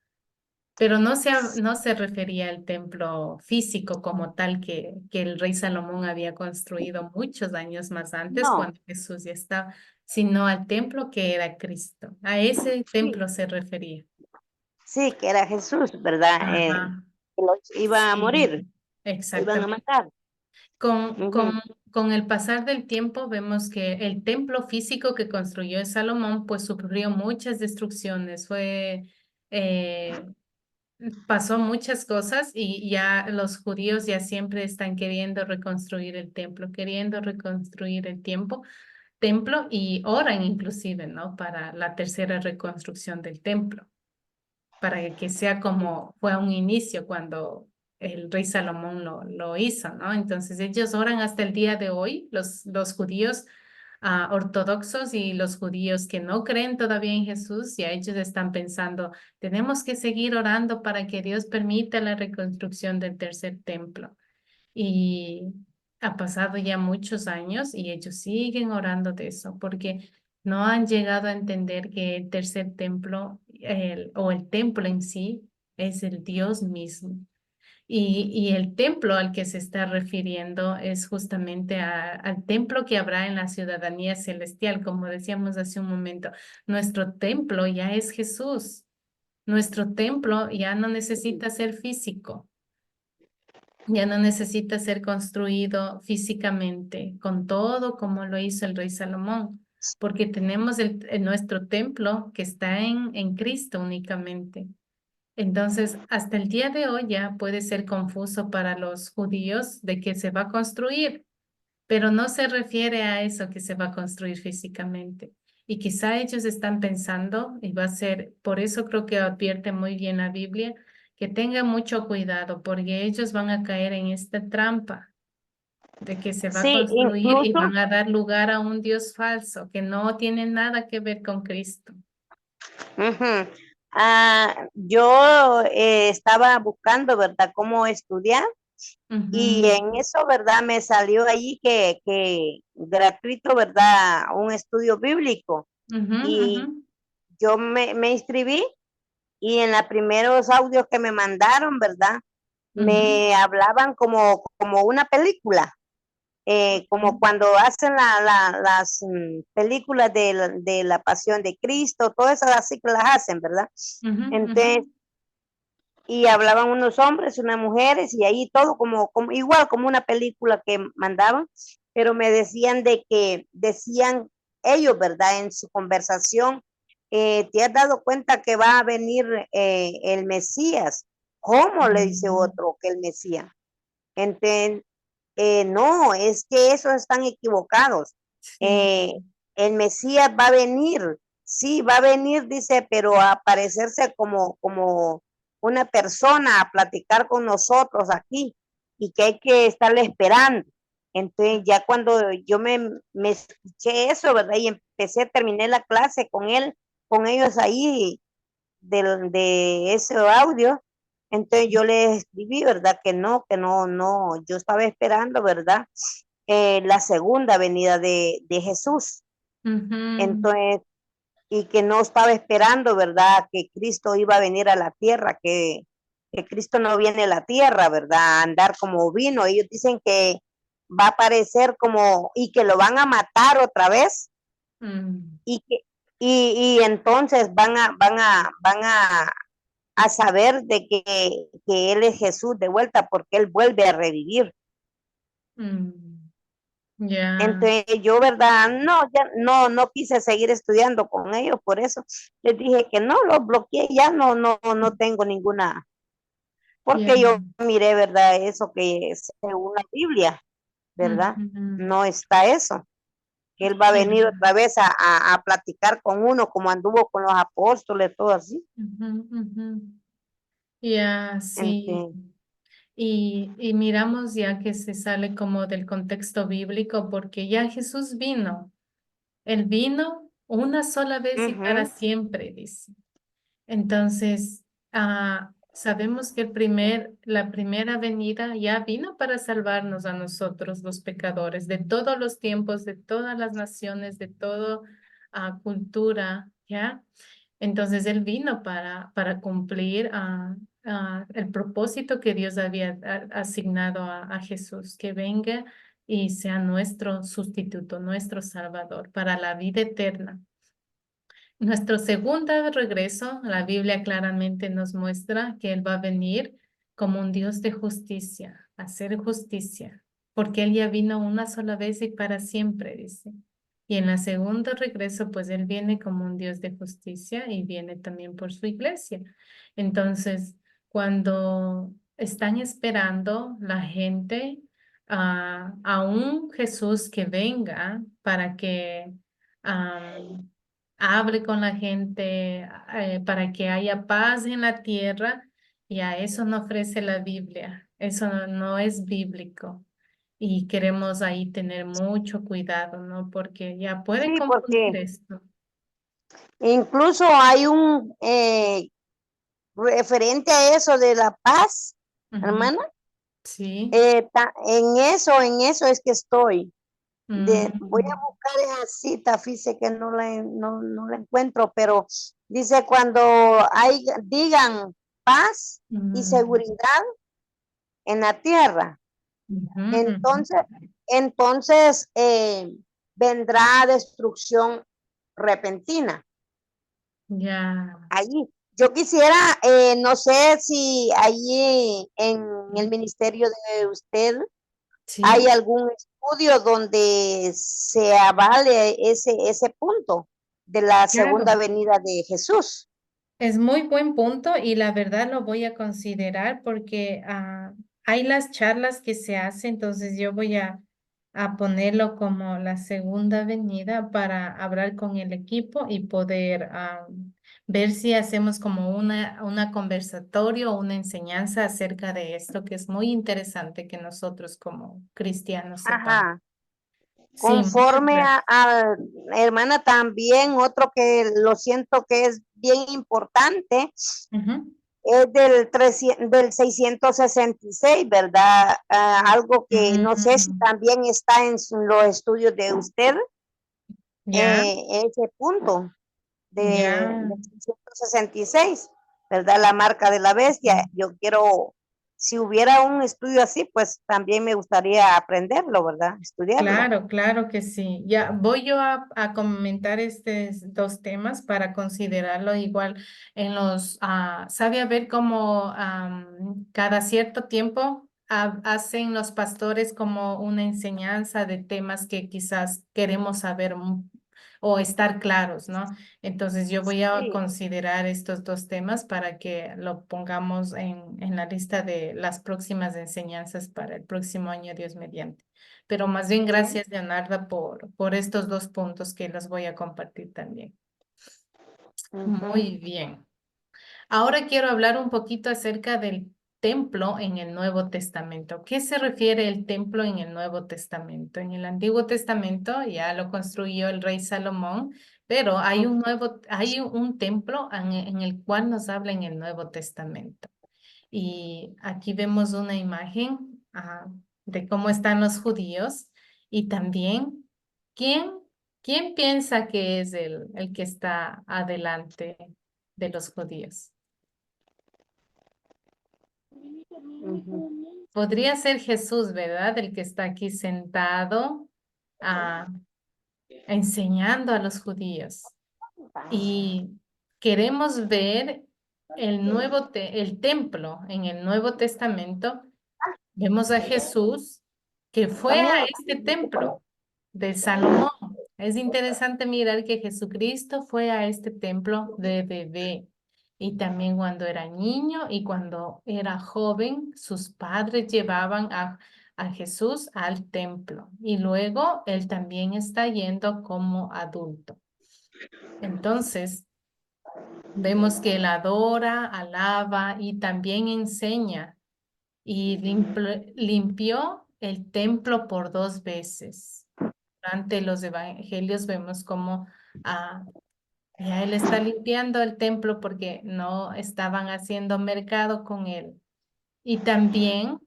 S1: pero no se refería al templo físico como tal que el rey Salomón había construido muchos años más antes
S2: No,
S1: cuando Jesús ya estaba, sino al templo que era Cristo. A ese
S2: sí,
S1: templo se refería.
S2: sí, que era Jesús, ¿verdad?
S1: Ajá,
S2: Que los iba a
S1: sí,
S2: morir, lo iban a
S1: exactamente.
S2: matar.
S1: Con,
S2: Ujú.
S1: con, con el pasar del tiempo vemos que el templo físico que construyó Salomón pues sufrió muchas destrucciones, eh, pasó muchas cosas y ya los judíos ya siempre están queriendo reconstruir el templo, queriendo reconstruir templo y oran inclusive, ¿no? Para la tercera reconstrucción del templo, para que sea como fue a un inicio cuando el rey Salomón lo hizo, ¿no? Entonces ellos oran hasta el día de hoy, los judíos ortodoxos y los judíos que no creen todavía en Jesús, ya ellos están pensando, tenemos que seguir orando para que Dios permita la reconstrucción del tercer templo. Y ha pasado ya muchos años y ellos siguen orando de eso porque no han llegado a entender que el tercer templo o el templo en sí es el Dios mismo. Y el templo al que se está refiriendo es justamente al templo que habrá en la ciudadanía celestial, como decíamos hace un momento. Nuestro templo ya es Jesús. Nuestro templo ya no necesita ser físico. Ya no necesita ser construido físicamente con todo como lo hizo el rey Salomón, porque tenemos nuestro templo que está en Cristo únicamente. Entonces, hasta el día de hoy ya puede ser confuso para los judíos de que se va a construir, pero no se refiere a eso que se va a construir físicamente. Y quizá ellos están pensando, y va a ser, por eso creo que advierte muy bien la Biblia, que tengan mucho cuidado, porque ellos van a caer en esta trampa de que se va a
S2: Sí,
S1: construir y
S2: incluso,
S1: van a dar lugar a un Dios falso que no tiene nada que ver con Cristo.
S2: ujú. Yo estaba buscando, ¿verdad?, cómo estudiar y
S1: Ujú,
S2: en eso, ¿verdad?, me salió ahí que gratuito, ¿verdad?, un estudio bíblico
S1: ujú, ujú,
S2: y yo me inscribí y en los primeros audios que me mandaron, ¿verdad?,
S1: ujú,
S2: me hablaban como una película. Como cuando hacen las películas de la Pasión de Cristo, todas esas así que las hacen, ¿verdad?
S1: ujú, ujú,
S2: Entonces, y hablaban unos hombres, unas mujeres, y ahí todo como igual como una película que mandaban, pero me decían decían ellos, ¿verdad? En su conversación, ¿te has dado cuenta que va a venir el Mesías? ¿Cómo? Le dice
S1: ujú.
S2: otro que el Mesías. Entonces, no, es que esos están equivocados.
S1: Sí.
S2: Eh, el Mesías va a venir. sí, va a venir, dice, pero a aparecerse como una persona a platicar con nosotros aquí y que hay que estarle esperando. Entonces ya cuando yo me escuché eso, ¿verdad? Y terminé la clase con él, con ellos ahí de ese audio, entonces yo le escribí, ¿verdad? Que no, no, yo estaba esperando, ¿verdad? La segunda venida de Jesús.
S1: Ujú,
S2: Entonces, y que no estaba esperando, ¿verdad? Que Cristo iba a venir a la tierra, que Cristo no viene a la tierra, ¿verdad? A andar como vino. Ellos dicen que va a aparecer como, y que lo van a matar otra vez,
S1: mm,
S2: y que, y entonces a saber de que Él es Jesús de vuelta, porque Él vuelve a revivir.
S1: mm, ya,
S2: Entonces yo, ¿verdad? No, ya no, no quise seguir estudiando con ellos, por eso les dije que no, los bloqueé, ya no, no, no tengo ninguna,
S1: ya,
S2: porque yo miré, ¿verdad? Eso que es según la Biblia, ¿verdad?
S1: ujú,
S2: No está eso, que Él va a
S1: ya,
S2: venir otra vez a platicar con uno, como anduvo con los apóstoles, todo así.
S1: ujú, ujú. Ya, sí.
S2: Entonces,
S1: Y miramos ya que se sale como del contexto bíblico, porque ya Jesús vino. Él vino una sola vez y para
S2: ujú,
S1: siempre, dice. Entonces, sabemos que la primera venida ya vino para salvarnos a nosotros, los pecadores, de todos los tiempos, de todas las naciones, de toda cultura, ¿ya? Entonces, Él vino para cumplir el propósito que Dios había asignado a Jesús, que venga y sea nuestro sustituto, nuestro Salvador, para la vida eterna. Nuestro segundo regreso, la Biblia claramente nos muestra que Él va a venir como un Dios de justicia, a hacer justicia, porque Él ya vino una sola vez y para siempre, dice. Y en el segundo regreso, pues Él viene como un Dios de justicia y viene también por su iglesia. Entonces, cuando están esperando la gente a un Jesús que venga para que hable con la gente para que haya paz en la tierra, y a eso no ofrece la Biblia. Eso no es bíblico. Y queremos ahí tener mucho cuidado, ¿no? Porque ya puede
S2: sí,
S1: confundir
S2: porque
S1: esto.
S2: incluso hay un referente a eso de la paz,
S1: Ujú.
S2: hermana.
S1: Sí.
S2: En eso es que estoy. Voy a
S1: Mm,
S2: buscar esa cita, fíjese que no la encuentro, pero dice cuando digan paz y
S1: mm,
S2: seguridad en la tierra,
S1: ujú,
S2: entonces,
S1: ujú.
S2: entonces vendrá destrucción repentina.
S1: Ya.
S2: Allí. Yo quisiera, no sé si allí en el ministerio de usted hay
S1: Sí.
S2: algún estudio donde se avale ese punto de la segunda
S1: Claro.
S2: venida de Jesús.
S1: Es muy buen punto y la verdad lo voy a considerar porque hay las charlas que se hacen, entonces yo voy a ponerlo como la segunda venida para hablar con el equipo y poder ver si hacemos como una conversatorio o una enseñanza acerca de esto, que es muy interesante que nosotros como cristianos sepamos.
S2: Ajá.
S1: Sí, muchas
S2: Conforme
S1: gracias.
S2: hermana, también otro que lo siento que es bien importante
S1: Ujú.
S2: es del 666, ¿verdad? Algo que no sé si
S1: Mm,
S2: también está en los estudios de usted,
S1: ya,
S2: ese punto
S1: ya.
S2: de 666, ¿verdad? La marca de la bestia. Yo quiero, si hubiera un estudio así, pues también me gustaría aprenderlo, ¿verdad? Estudiarlo.
S1: Claro, claro que sí. Ya voy yo a comentar estos dos temas para considerarlo igual en sabe a ver cómo cada cierto tiempo hacen los pastores como una enseñanza de temas que quizás queremos saber o estar claros, ¿no? Entonces yo voy a
S2: Sí,
S1: considerar estos dos temas para que lo pongamos en la lista de las próximas enseñanzas para el próximo año, Dios mediante. Pero más bien
S2: sí.
S1: gracias, Leonardo, por estos dos puntos que los voy a compartir también. Muy bien. Ahora quiero hablar un poquito acerca del templo en el Nuevo Testamento. ¿Qué se refiere el templo en el Nuevo Testamento? En el Antiguo Testamento ya lo construyó el rey Salomón, pero hay un templo en el cual nos habla en el Nuevo Testamento. Y aquí vemos una imagen de cómo están los judíos y también quién, quién piensa que es el que está adelante de los judíos.
S2: Ujú.
S1: Podría ser Jesús, ¿verdad? El que está aquí sentado ah, enseñando a los judíos. Y queremos ver el templo en el Nuevo Testamento. Vemos a Jesús que fue a
S2: También,
S1: este templo de Salomón. Es interesante mirar que Jesucristo fue a este templo de bebé y también cuando era niño y cuando era joven, sus padres llevaban a Jesús al templo y luego él también está yendo como adulto. Entonces, vemos que él adora, alaba y también enseña y limpió el templo por 2 veces. Durante los evangelios vemos cómo ya él está limpiando el templo porque no estaban haciendo mercado con él. Y también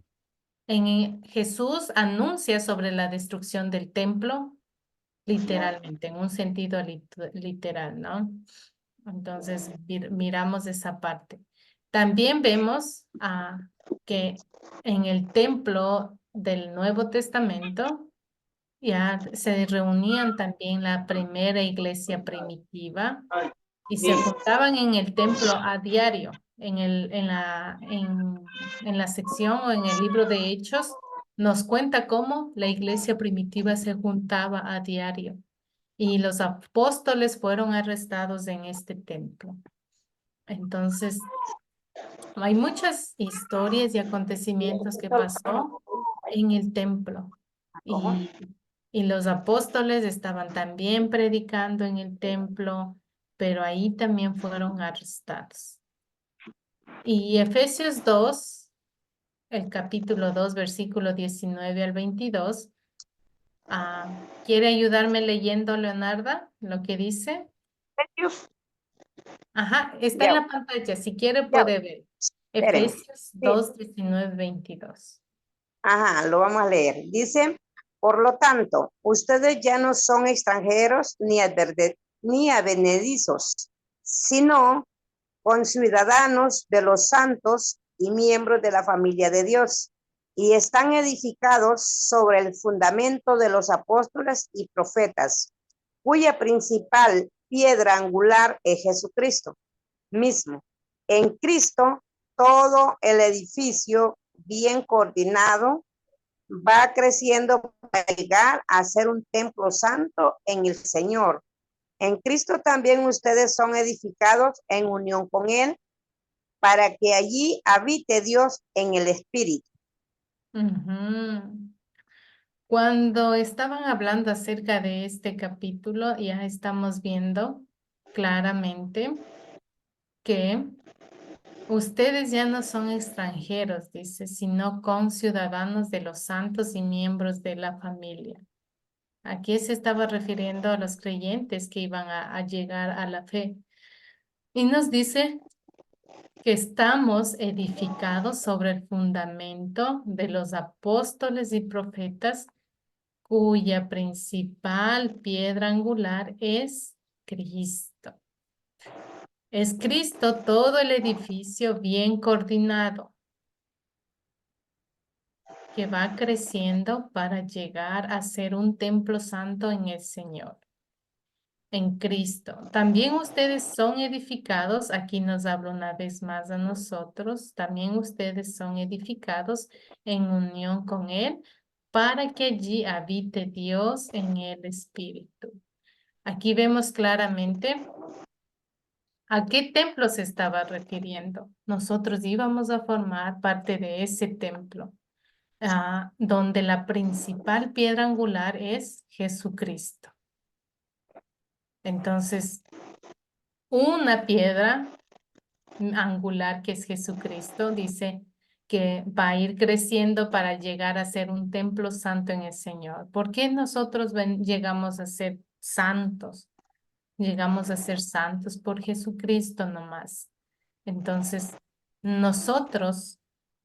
S1: Jesús anuncia sobre la destrucción del templo literalmente, en un sentido literal, ¿no? Entonces, miramos esa parte. También vemos que en el templo del Nuevo Testamento ya se reunían también la primera iglesia primitiva y se juntaban en el templo a diario. En la sección o en el libro de Hechos nos cuenta cómo la iglesia primitiva se juntaba a diario y los apóstoles fueron arrestados en este templo. Entonces, hay muchas historias y acontecimientos que pasó en el templo y, y los apóstoles estaban también predicando en el templo, pero ahí también fueron arrestados. Y Efesios 2, el capítulo 2, versículo 19 al 22, ¿quiere ayudarme leyendo, Leonarda, lo que dice? Ajá, está en
S2: ya,
S1: la pantalla. Si quiere
S2: ya,
S1: puede ver.
S2: espéreme.
S1: Efesios
S2: Sí.
S1: 2, 19, 22.
S2: Ajá, lo vamos a leer. Dice, por lo tanto, ustedes ya no son extranjeros ni advenedizos, sino conciudadanos de los santos y miembros de la familia de Dios, y están edificados sobre el fundamento de los apóstoles y profetas, cuya principal piedra angular es Jesucristo mismo. En Cristo, todo el edificio bien coordinado va creciendo para llegar a ser un templo santo en el Señor. En Cristo también ustedes son edificados en unión con Él para que allí habite Dios en el Espíritu.
S1: Ujú. Cuando estaban hablando acerca de este capítulo, ya estamos viendo claramente que ustedes ya no son extranjeros, dice, sino conciudadanos de los santos y miembros de la familia. Aquí se estaba refiriendo a los creyentes que iban a llegar a la fe. Y nos dice que estamos edificados sobre el fundamento de los apóstoles y profetas, cuya principal piedra angular es Cristo. Es Cristo todo el edificio bien coordinado que va creciendo para llegar a ser un templo santo en el Señor. En Cristo. También ustedes son edificados, aquí nos habla una vez más a nosotros, también ustedes son edificados en unión con Él para que allí habite Dios en el Espíritu. Aquí vemos claramente a qué templo se estaba refiriendo. Nosotros íbamos a formar parte de ese templo, donde la principal piedra angular es Jesucristo. Entonces, una piedra angular que es Jesucristo, dice que va a ir creciendo para llegar a ser un templo santo en el Señor. ¿Por qué nosotros llegamos a ser santos? Llegamos a ser santos por Jesucristo nomás. Entonces, nosotros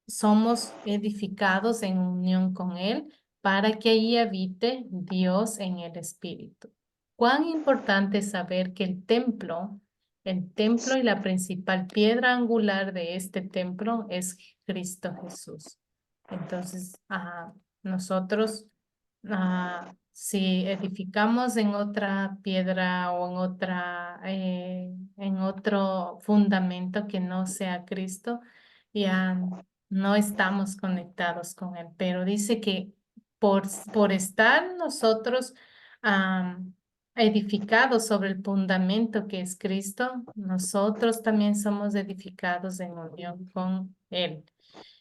S1: somos edificados en unión con Él para que allí habite Dios en el Espíritu. Cuán importante es saber que el templo y la principal piedra angular de este templo es Cristo Jesús. Entonces, nosotros, si edificamos en otra piedra o en otro fundamento que no sea Cristo, ya no estamos conectados con Él. Pero dice que por estar nosotros edificados sobre el fundamento que es Cristo, nosotros también somos edificados en unión con Él.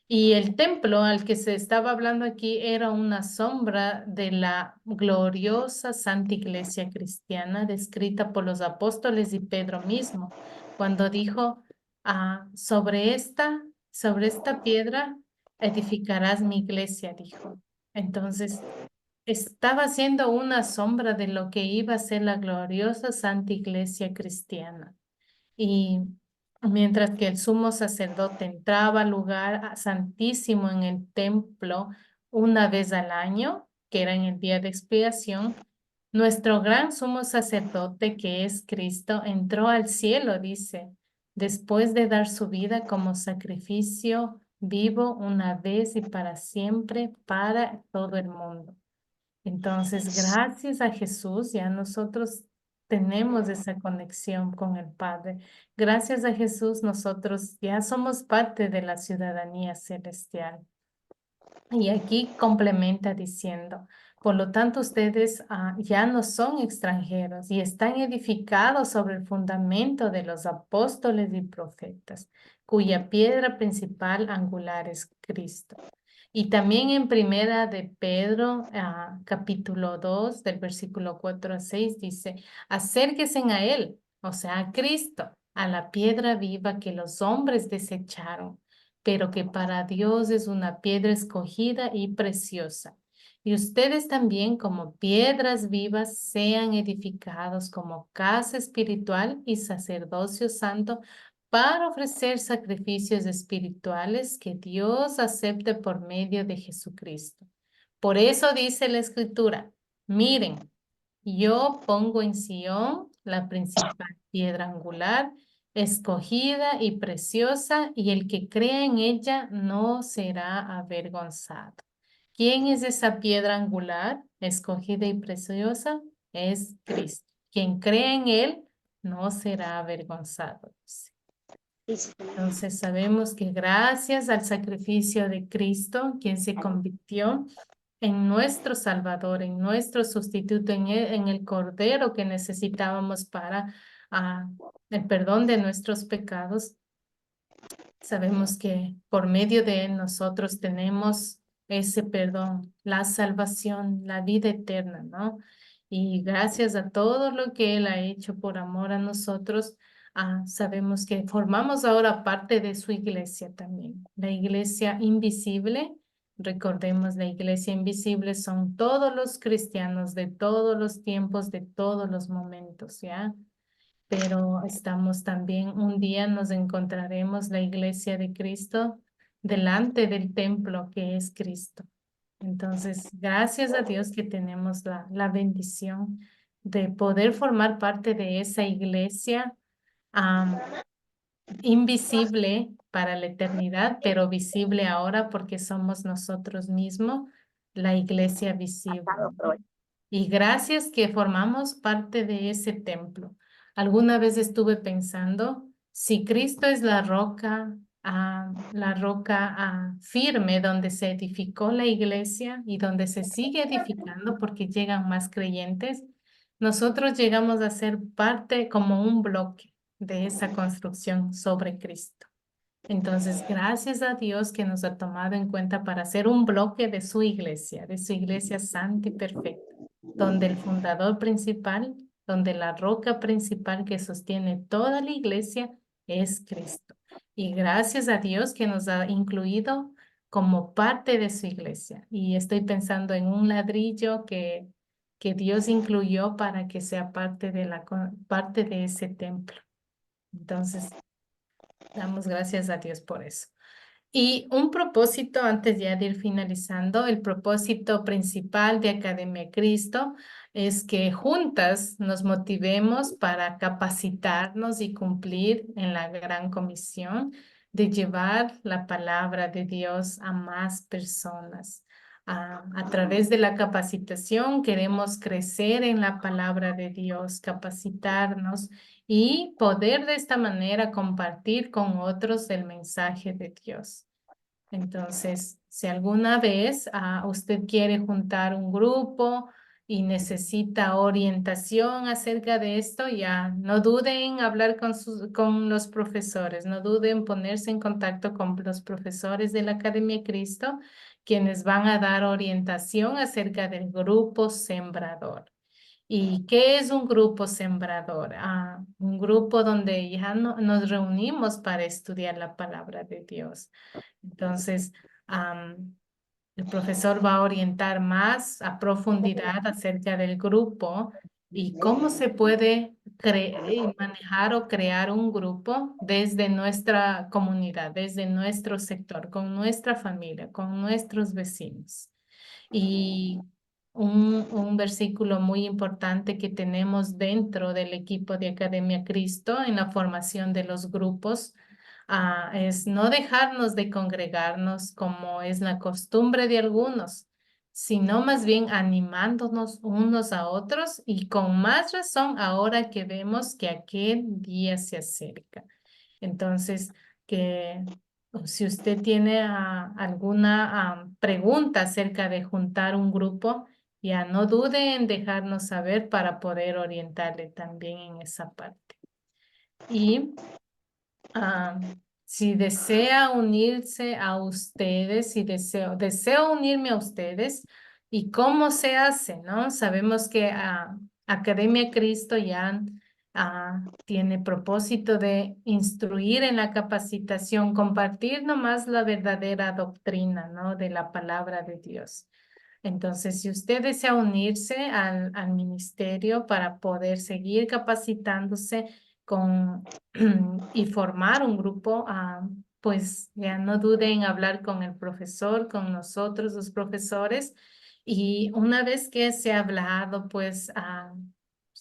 S1: Y el templo al que se estaba hablando aquí era una sombra de la gloriosa Santa Iglesia cristiana descrita por los apóstoles y Pedro mismo, cuando dijo, sobre esta piedra edificarás mi iglesia, dijo. Entonces, estaba siendo una sombra de lo que iba a ser la gloriosa Santa Iglesia cristiana. Y mientras que el sumo sacerdote entraba al lugar santísimo en el templo una vez al año, que era en el día de expiación, nuestro gran sumo sacerdote, que es Cristo, entró al cielo, dice, después de dar su vida como sacrificio vivo una vez y para siempre para todo el mundo. Entonces, gracias a Jesús, ya nosotros tenemos esa conexión con el Padre. Gracias a Jesús, nosotros ya somos parte de la ciudadanía celestial. Y aquí complementa diciendo, por lo tanto, ustedes ya no son extranjeros y están edificados sobre el fundamento de los apóstoles y profetas, cuya piedra principal angular es Cristo. Y también en Primera de Pedro, capítulo 2, del versículo 4 a 6, dice, acérquense a Él, o sea, a Cristo, a la piedra viva que los hombres desecharon, pero que para Dios es una piedra escogida y preciosa. Y ustedes también, como piedras vivas, sean edificados como casa espiritual y sacerdocio santo para ofrecer sacrificios espirituales que Dios acepte por medio de Jesucristo. Por eso dice la Escritura, miren, yo pongo en Sión la principal piedra angular, escogida y preciosa, y el que crea en ella no será avergonzado. ¿Quién es esa piedra angular, escogida y preciosa? Es Cristo. Quien cree en él no será avergonzado, dice. Entonces sabemos que gracias al sacrificio de Cristo, quien se convirtió en nuestro Salvador, en nuestro sustituto, en el Cordero que necesitábamos para el perdón de nuestros pecados, sabemos que por medio de él nosotros tenemos ese perdón, la salvación, la vida eterna, ¿no? Y gracias a todo lo que él ha hecho por amor a nosotros, sabemos que formamos ahora parte de su iglesia también, la iglesia invisible. Recordemos, la iglesia invisible son todos los cristianos de todos los tiempos, de todos los momentos, ¿ya? Pero estamos también, un día nos encontraremos la iglesia de Cristo delante del templo que es Cristo. Entonces, gracias a Dios que tenemos la bendición de poder formar parte de esa iglesia invisible para la eternidad, pero visible ahora porque somos nosotros mismos la iglesia visible. Y gracias que formamos parte de ese templo. Alguna vez estuve pensando, si Cristo es la roca firme donde se edificó la iglesia y donde se sigue edificando porque llegan más creyentes, nosotros llegamos a ser parte como un bloque de esa construcción sobre Cristo. Entonces, gracias a Dios que nos ha tomado en cuenta para ser un bloque de su iglesia santa y perfecta, donde el fundador principal donde la roca principal que sostiene toda la iglesia es Cristo. Y gracias a Dios que nos ha incluido como parte de su iglesia. Y estoy pensando en un ladrillo que Dios incluyó para que sea parte de parte de ese templo. Entonces, damos gracias a Dios por eso. Y un propósito, antes ya de ir finalizando, el propósito principal de Academia Cristo es que juntas nos motivemos para capacitarnos y cumplir en la gran comisión de llevar la palabra de Dios a más personas. A través de la capacitación queremos crecer en la palabra de Dios, capacitarnos y poder de esta manera compartir con otros el mensaje de Dios. Entonces, si alguna vez usted quiere juntar un grupo y necesita orientación acerca de esto, ya no duden en hablar con los profesores, no duden en ponerse en contacto con los profesores de la Academia Cristo, quienes van a dar orientación acerca del grupo sembrador. ¿Y qué es un grupo sembrador? Un grupo donde ya nos reunimos para estudiar la palabra de Dios. Entonces, el profesor va a orientar más a profundidad acerca del grupo y cómo se puede manejar o crear un grupo desde nuestra comunidad, desde nuestro sector, con nuestra familia, con nuestros vecinos. Y un versículo muy importante que tenemos dentro del equipo de Academia Cristo en la formación de los grupos es no dejarnos de congregarnos como es la costumbre de algunos, sino más bien animándonos unos a otros y con más razón ahora que vemos que aquel día se acerca. Entonces, que si usted tiene alguna pregunta acerca de juntar un grupo, ya no dude en dejarnos saber para poder orientarle también en esa parte. Y ah, si desea unirse a ustedes, si deseo unirme a ustedes, ¿y cómo se hace, no? Sabemos que Academia Cristo ya tiene propósito de instruir en la capacitación, compartir nomás la verdadera doctrina, ¿no? De la palabra de Dios. Entonces, si usted desea unirse al ministerio para poder seguir capacitándose y formar un grupo, pues ya no duden en hablar con el profesor, con nosotros, los profesores. Y una vez que se ha hablado, pues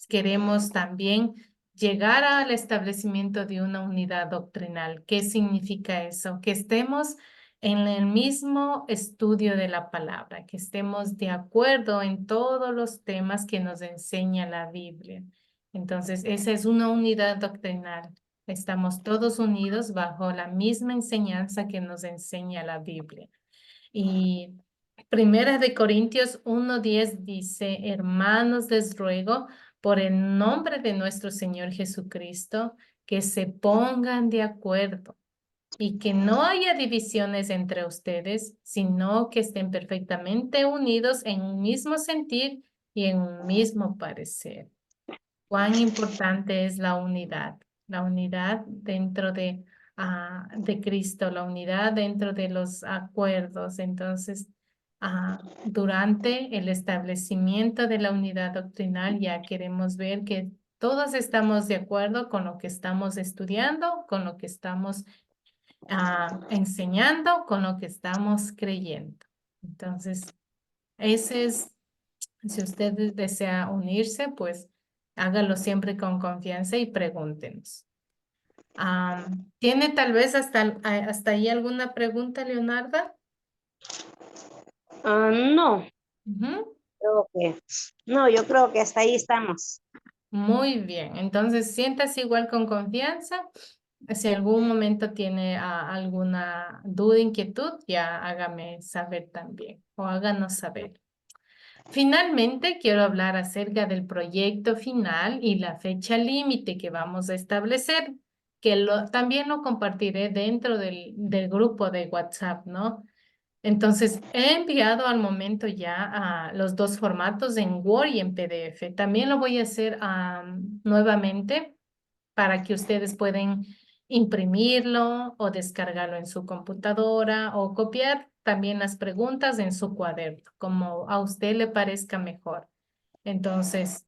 S1: queremos también llegar al establecimiento de una unidad doctrinal. ¿Qué significa eso? Que estemos en el mismo estudio de la palabra, que estemos de acuerdo en todos los temas que nos enseña la Biblia. Entonces, esa es una unidad doctrinal. Estamos todos unidos bajo la misma enseñanza que nos enseña la Biblia. Y Primera de Corintios 1:10 dice, hermanos, les ruego por el nombre de nuestro Señor Jesucristo, que se pongan de acuerdo y que no haya divisiones entre ustedes, sino que estén perfectamente unidos en un mismo sentir y en un mismo parecer. Cuán importante es la unidad dentro de Cristo, la unidad dentro de los acuerdos. Entonces, durante el establecimiento de la unidad doctrinal, ya queremos ver que todos estamos de acuerdo con lo que estamos estudiando, con lo que estamos enseñando, con lo que estamos creyendo. Entonces, ese es, si usted desea unirse, pues hágalo siempre con confianza y pregúntenos. ¿Tiene tal vez hasta ahí alguna pregunta, Leonarda?
S2: No,
S1: Ujú.
S2: no, yo creo que hasta ahí estamos.
S1: Muy bien, entonces siéntase igual con confianza. Si algún momento tiene alguna duda, inquietud, ya hágame saber también o háganos saber. Finalmente, quiero hablar acerca del proyecto final y la fecha límite que vamos a establecer, que también lo compartiré dentro del grupo de WhatsApp, ¿no? Entonces, he enviado al momento ya los dos formatos en Word y en PDF. También lo voy a hacer nuevamente para que ustedes puedan imprimirlo o descargarlo en su computadora o copiar también las preguntas en su cuaderno, como a usted le parezca mejor. Entonces,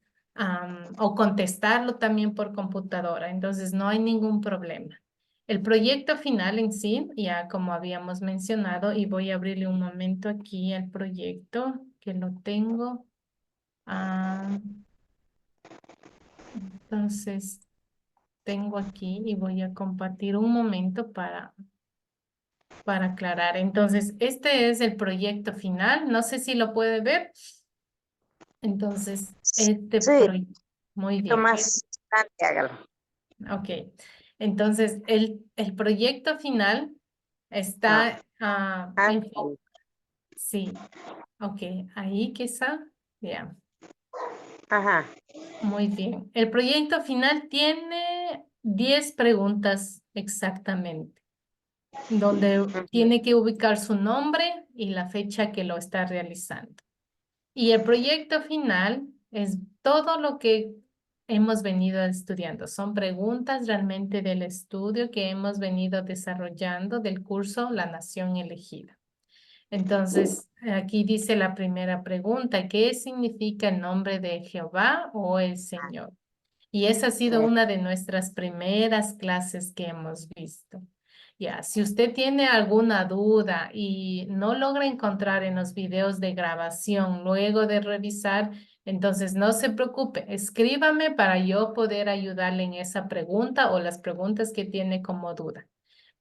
S1: o contestarlo también por computadora. Entonces, no hay ningún problema. El proyecto final en sí, ya como habíamos mencionado, y voy a abrirle un momento aquí al proyecto que lo tengo. Ah, entonces, tengo aquí y voy a compartir un momento para aclarar. Entonces, este es el proyecto final. No sé si lo puede ver. Entonces, este
S2: Sí,
S1: proyecto, muy bien.
S2: más adelante hágalo.
S1: Ok. Entonces, el proyecto final
S2: Ah,
S1: está sí, ok, ahí quizá, ya,
S2: ajá.
S1: muy bien. El proyecto final tiene 10 preguntas exactamente, donde
S2: Ujú.
S1: tiene que ubicar su nombre y la fecha que lo está realizando. Y el proyecto final es todo lo que hemos venido estudiando. Son preguntas realmente del estudio que hemos venido desarrollando del curso La Nación Elegida. Entonces, aquí dice la primera pregunta, ¿qué significa el nombre de Jehová o el Señor? Y esa ha sido
S2: Eh,
S1: una de nuestras primeras clases que hemos visto. Ya, si usted tiene alguna duda y no logra encontrar en los videos de grabación luego de revisar, entonces no se preocupe, escríbame para yo poder ayudarle en esa pregunta o las preguntas que tiene como duda.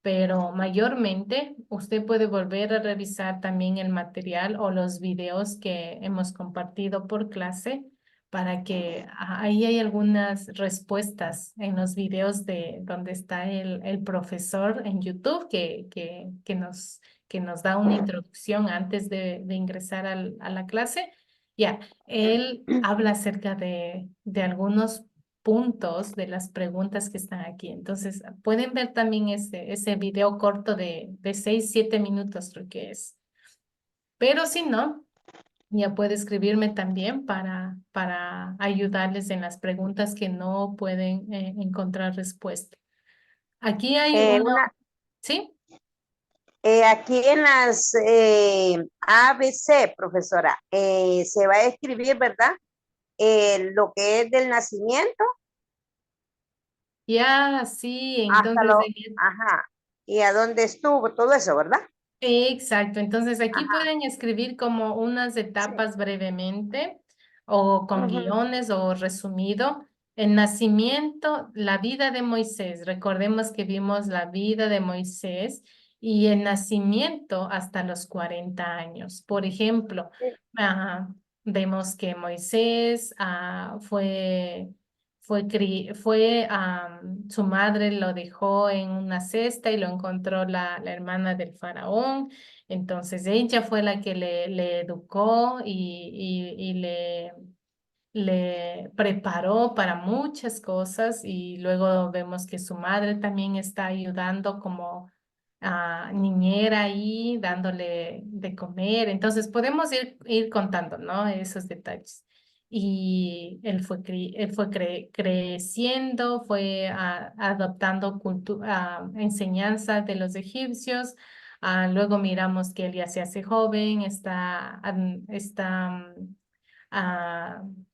S1: Pero mayormente usted puede volver a revisar también el material o los videos que hemos compartido por clase para que ahí hay algunas respuestas en los videos de donde está el profesor en YouTube que nos da una introducción antes de ingresar a la clase. Ya, él habla acerca de algunos puntos de las preguntas que están aquí. Entonces, pueden ver también ese video corto de 6, 7 minutos, creo que es. Pero si no, ya puede escribirme también para ayudarles en las preguntas que no pueden encontrar respuesta. Aquí hay uno,
S2: una,
S1: ¿sí?
S2: aquí en las ABC, profesora, se va a escribir, ¿verdad? Lo que es del nacimiento
S1: Ya, sí,
S2: hasta
S1: entonces,
S2: lo, ajá, y a dónde estuvo, todo eso, ¿verdad?
S1: exacto. Entonces, aquí
S2: Ajá,
S1: pueden escribir como unas
S2: sí.
S1: etapas brevemente o con
S2: Ujú,
S1: guiones o resumido. El nacimiento, la vida de Moisés. Recordemos que vimos la vida de Moisés y el nacimiento hasta los 40 años. Por ejemplo,
S2: sí.
S1: ah, vemos que Moisés su madre lo dejó en una cesta y lo encontró la hermana del faraón. Entonces ella fue la que le educó y le preparó para muchas cosas y luego vemos que su madre también está ayudando como niñera ahí, dándole de comer. Entonces podemos ir contando, ¿no? Esos detalles. Y él fue creciendo, fue adoptando enseñanza de los egipcios. Luego miramos que él ya se hace joven, está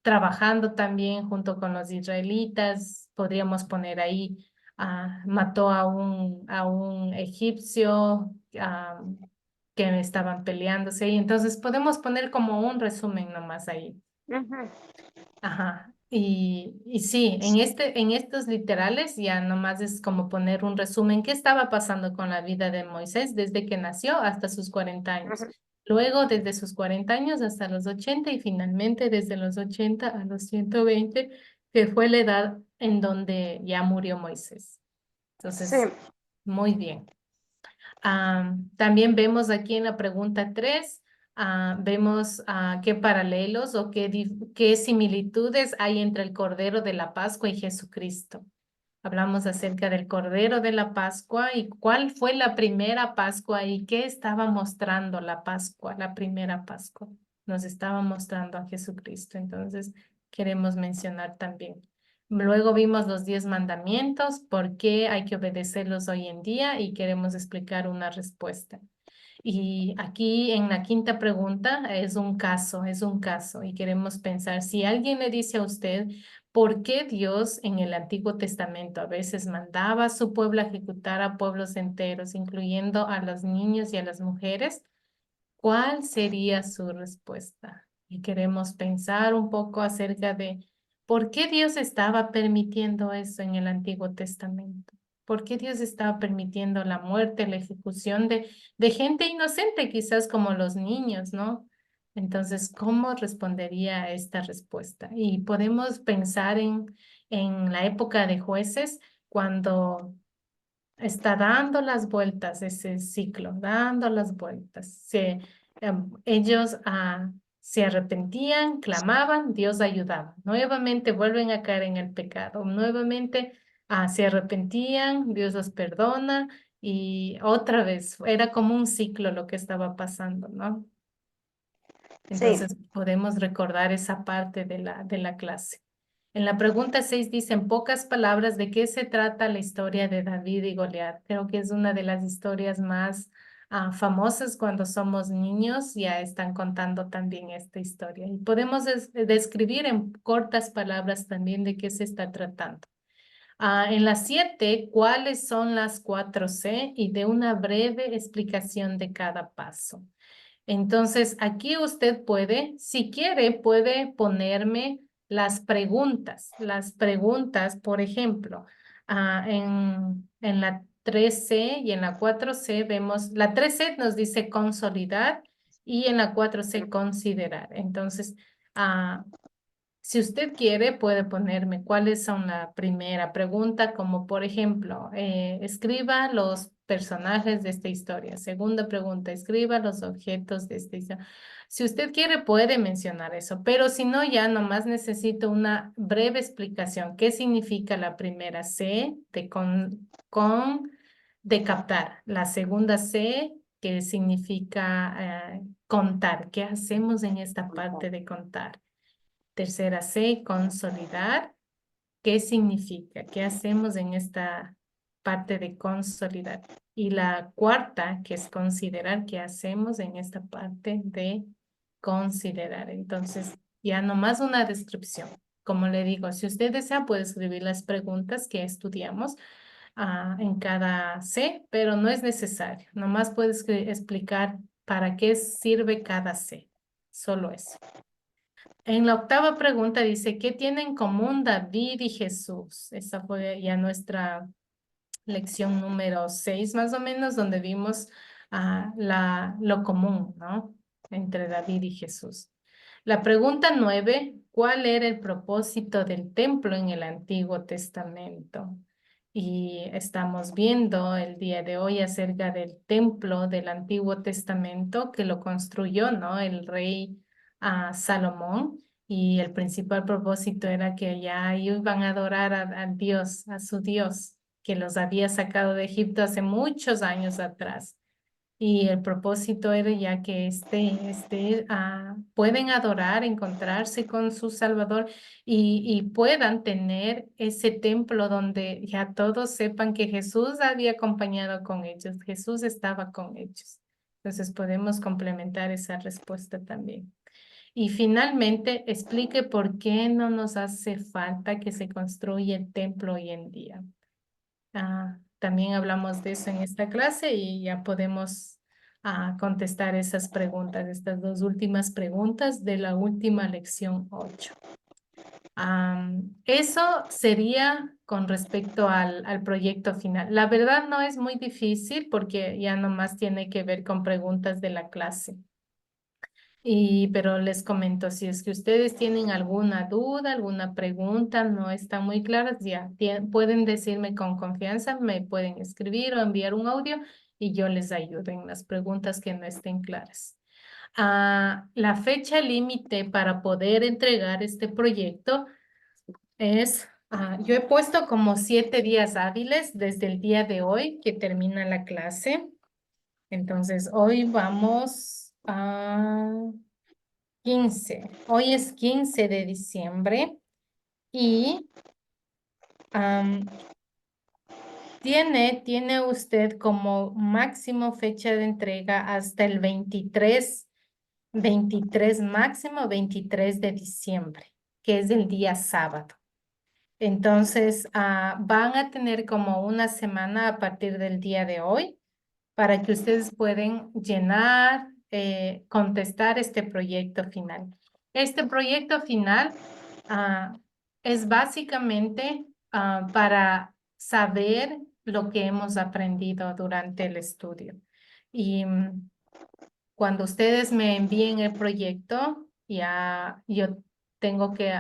S1: trabajando también junto con los israelitas. Podríamos poner ahí, mató a un egipcio que estaban peleándose y entonces podemos poner como un resumen nomás ahí.
S2: Ujú.
S1: Ajá. Y sí, en estos literales ya nomás es como poner un resumen. ¿Qué estaba pasando con la vida de Moisés desde que nació hasta sus 40 años?
S2: Ujú.
S1: Luego desde sus 40 años hasta los 80 y finalmente desde los 80 a los 120 que fue la edad en donde ya murió Moisés.
S2: Sí,
S1: Entonces, muy bien. También vemos aquí en la pregunta 3, vemos qué paralelos o qué similitudes hay entre el Cordero de la Pascua y Jesucristo. Hablamos acerca del Cordero de la Pascua y cuál fue la primera Pascua y qué estaba mostrando la Pascua, la primera Pascua. Nos estaba mostrando a Jesucristo. Entonces, queremos mencionar también. Luego vimos los 10 mandamientos, por qué hay que obedecerlos hoy en día y queremos explicar una respuesta. Y aquí en la quinta pregunta es un caso y queremos pensar, si alguien le dice a usted, ¿por qué Dios en el Antiguo Testamento a veces mandaba a su pueblo a ejecutar a pueblos enteros, incluyendo a los niños y a las mujeres? ¿Cuál sería su respuesta? Y queremos pensar un poco acerca de por qué Dios estaba permitiendo eso en el Antiguo Testamento. ¿Por qué Dios estaba permitiendo la muerte, la ejecución de gente inocente, quizás como los niños, ¿no? Entonces, ¿cómo respondería a esta respuesta? Y podemos pensar en la época de jueces, cuando está dando las vueltas ese ciclo, dando las vueltas. Ellos se arrepentían, clamaban, Dios ayudaba. Nuevamente vuelven a caer en el pecado. Nuevamente se arrepentían, Dios los perdona y otra vez era como un ciclo lo que estaba pasando, ¿no?
S2: Sí,
S1: Entonces podemos recordar esa parte de la clase. En la pregunta 6 dice, en pocas palabras, ¿de qué se trata la historia de David y Goliat? Creo que es una de las historias más famosas cuando somos niños, ya están contando también esta historia. Y podemos describir en cortas palabras también de qué se está tratando. En la 7, ¿cuáles son las 4C? Y de una breve explicación de cada paso. Entonces, aquí usted puede, si quiere, puede ponerme las preguntas, por ejemplo, en la 3C y en la 4C vemos, la 3C nos dice consolidar y en la 4C considerar. Entonces, ah, si usted quiere, puede ponerme cuáles son la primera pregunta, como por ejemplo, escriba los personajes de esta historia. Segunda pregunta, escriba los objetos de esta historia. Si usted quiere, puede mencionar eso, pero si no, ya nomás necesito una breve explicación. ¿Qué significa la primera C de de captar? La segunda C, que significa contar. ¿Qué hacemos en esta parte de contar? Tercera C, consolidar. ¿Qué significa? ¿Qué hacemos en esta parte de consolidar? Y la cuarta, que es considerar, ¿qué hacemos en esta parte de considerar? Entonces, ya nomás una descripción. Como le digo, si usted desea, puede escribir las preguntas que estudiamos en cada C, pero no es necesario. Nomás puede explicar para qué sirve cada C. Solo eso. En la octava pregunta dice, ¿qué tienen en común David y Jesús? Esa fue ya nuestra lección número 6, más o menos, donde vimos lo común, ¿no? Entre David y Jesús. La pregunta 9, ¿cuál era el propósito del templo en el Antiguo Testamento? Y estamos viendo el día de hoy acerca del templo del Antiguo Testamento que lo construyó, ¿no? El rey Salomón. Y el principal propósito era que ya iban a adorar a Dios, a su Dios, que los había sacado de Egipto hace muchos años atrás. Y el propósito era ya que pueden adorar, encontrarse con su Salvador y puedan tener ese templo donde ya todos sepan que Jesús había acompañado con ellos, Jesús estaba con ellos. Entonces podemos complementar esa respuesta también. Y finalmente, explique por qué no nos hace falta que se construya el templo hoy en día. También hablamos de eso en esta clase y ya podemos contestar esas preguntas, estas dos últimas preguntas de la última lección 8. Eso sería con respecto al proyecto final. La verdad no es muy difícil porque ya nomás tiene que ver con preguntas de la clase. Pero les comento, si es que ustedes tienen alguna duda, alguna pregunta, no están muy claras, ya pueden decirme con confianza, me pueden escribir o enviar un audio y yo les ayudo en las preguntas que no estén claras. La fecha límite para poder entregar este proyecto es Yo he puesto como 7 días hábiles desde el día de hoy que termina la clase. Entonces, hoy vamos a 15. Hoy es 15 de diciembre y am, tiene usted como máximo fecha de entrega hasta el 23 máximo 23 de diciembre, que es el día sábado. Entonces, van a tener como una semana a partir del día de hoy para que ustedes puedan llenar, contestar este proyecto final. Este proyecto final ah, es básicamente para saber lo que hemos aprendido durante el estudio. Y cuando ustedes me envíen el proyecto, ya yo tengo que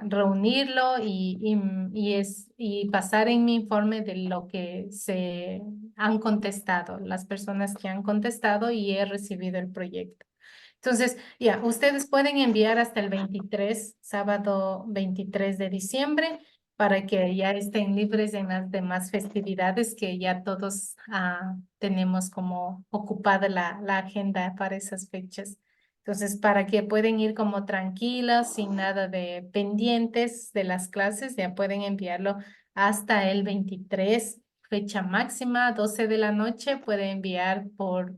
S1: reunirlo y pasar en mi informe de lo que se han contestado, las personas que han contestado y he recibido el proyecto. Entonces, ya, ustedes pueden enviar hasta el 23, sábado 23 de diciembre, para que ya estén libres en las demás festividades que ya todos tenemos como ocupada la agenda para esas fechas. Entonces, para que pueden ir como tranquilas, sin nada de pendientes de las clases, ya pueden enviarlo hasta el 23, fecha máxima, 12 de la noche, pueden enviar por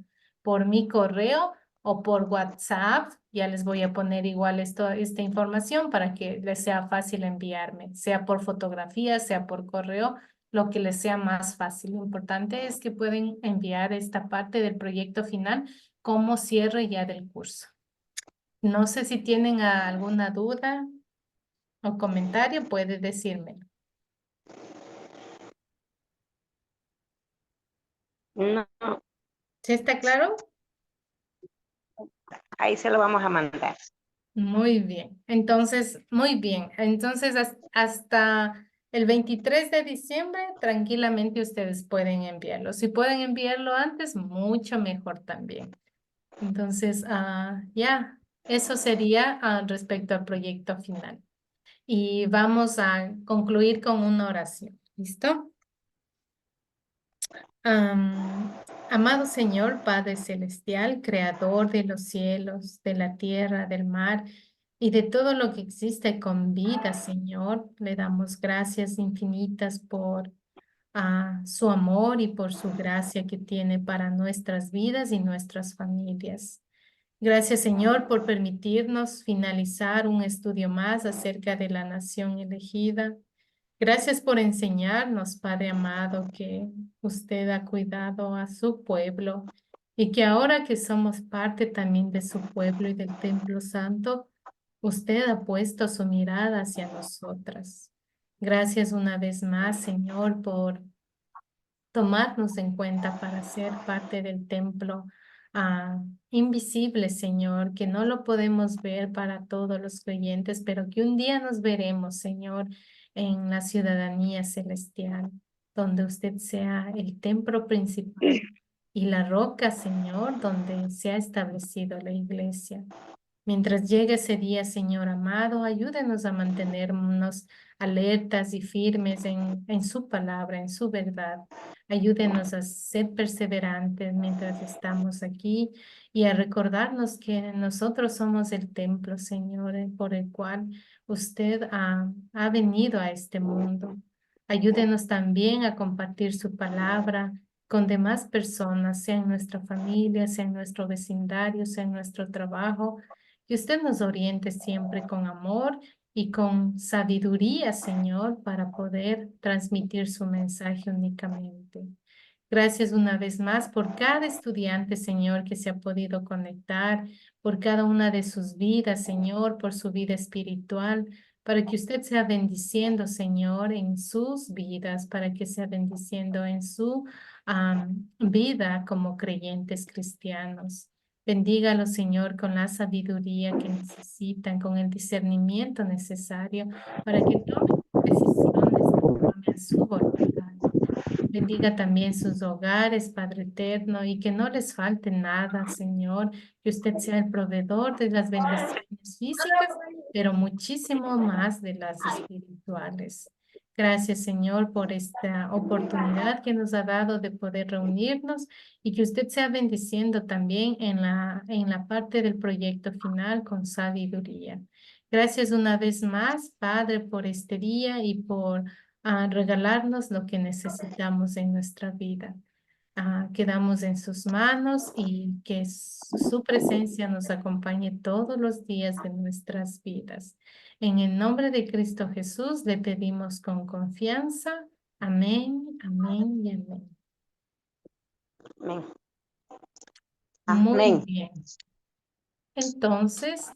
S1: mi correo o por WhatsApp. Ya les voy a poner igual esta información para que les sea fácil enviarme, sea por fotografía, sea por correo, lo que les sea más fácil. Lo importante es que pueden enviar esta parte del proyecto final como cierre ya del curso. No sé si tienen alguna duda o comentario, puede decírmelo.
S2: No,
S1: ¿Sí está claro?
S2: ahí se lo vamos a mandar.
S1: Muy bien. Entonces, muy bien. Entonces, hasta el 23 de diciembre, tranquilamente ustedes pueden enviarlo. Si pueden enviarlo antes, mucho mejor también. Entonces, ya, eso sería respecto al proyecto final. Y vamos a concluir con una oración. ¿Listo? Amado Señor, Padre Celestial, Creador de los cielos, de la tierra, del mar y de todo lo que existe con vida, Señor, le damos gracias infinitas por su amor y por su gracia que tiene para nuestras vidas y nuestras familias. Gracias, Señor, por permitirnos finalizar un estudio más acerca de la nación elegida. Gracias por enseñarnos, Padre amado, que usted ha cuidado a su pueblo y que ahora que somos parte también de su pueblo y del Templo Santo, usted ha puesto su mirada hacia nosotras. Gracias una vez más, Señor, por tomarnos en cuenta para ser parte del templo invisible, Señor, que no lo podemos ver para todos los creyentes, pero que un día nos veremos, Señor, en la ciudadanía celestial, donde usted sea el templo principal y la roca, Señor, donde se ha establecido la iglesia. Mientras llegue ese día, Señor amado, ayúdenos a mantenernos alertas y firmes en su palabra, en su verdad. Ayúdenos a ser perseverantes mientras estamos aquí y a recordarnos que nosotros somos el templo, Señor, por el cual usted ha venido a este mundo. Ayúdenos también a compartir su palabra con demás personas, sea en nuestra familia, sea en nuestro vecindario, sea en nuestro trabajo. Que usted nos oriente siempre con amor y con sabiduría, Señor, para poder transmitir su mensaje únicamente. Gracias una vez más por cada estudiante, Señor, que se ha podido conectar, por cada una de sus vidas, Señor, por su vida espiritual, para que usted sea bendiciendo, Señor, en sus vidas, para que sea bendiciendo en su vida como creyentes cristianos. Bendígalo, Señor, con la sabiduría que necesitan, con el discernimiento necesario para que tomen decisiones conforme a su voluntad. Bendiga también sus hogares, Padre eterno, y que no les falte nada, Señor. Que usted sea el proveedor de las bendiciones físicas, pero muchísimo más de las espirituales. Gracias, Señor, por esta oportunidad que nos ha dado de poder reunirnos y que usted sea bendiciendo también en la parte del proyecto final con sabiduría. Gracias una vez más, Padre, por este día y por regalarnos lo que necesitamos en nuestra vida. Quedamos en sus manos y que su presencia nos acompañe todos los días de nuestras vidas. En el nombre de Cristo Jesús le pedimos con confianza. Amén, amén y amén.
S2: Amén.
S1: Muy
S2: Amén.
S1: bien. Entonces,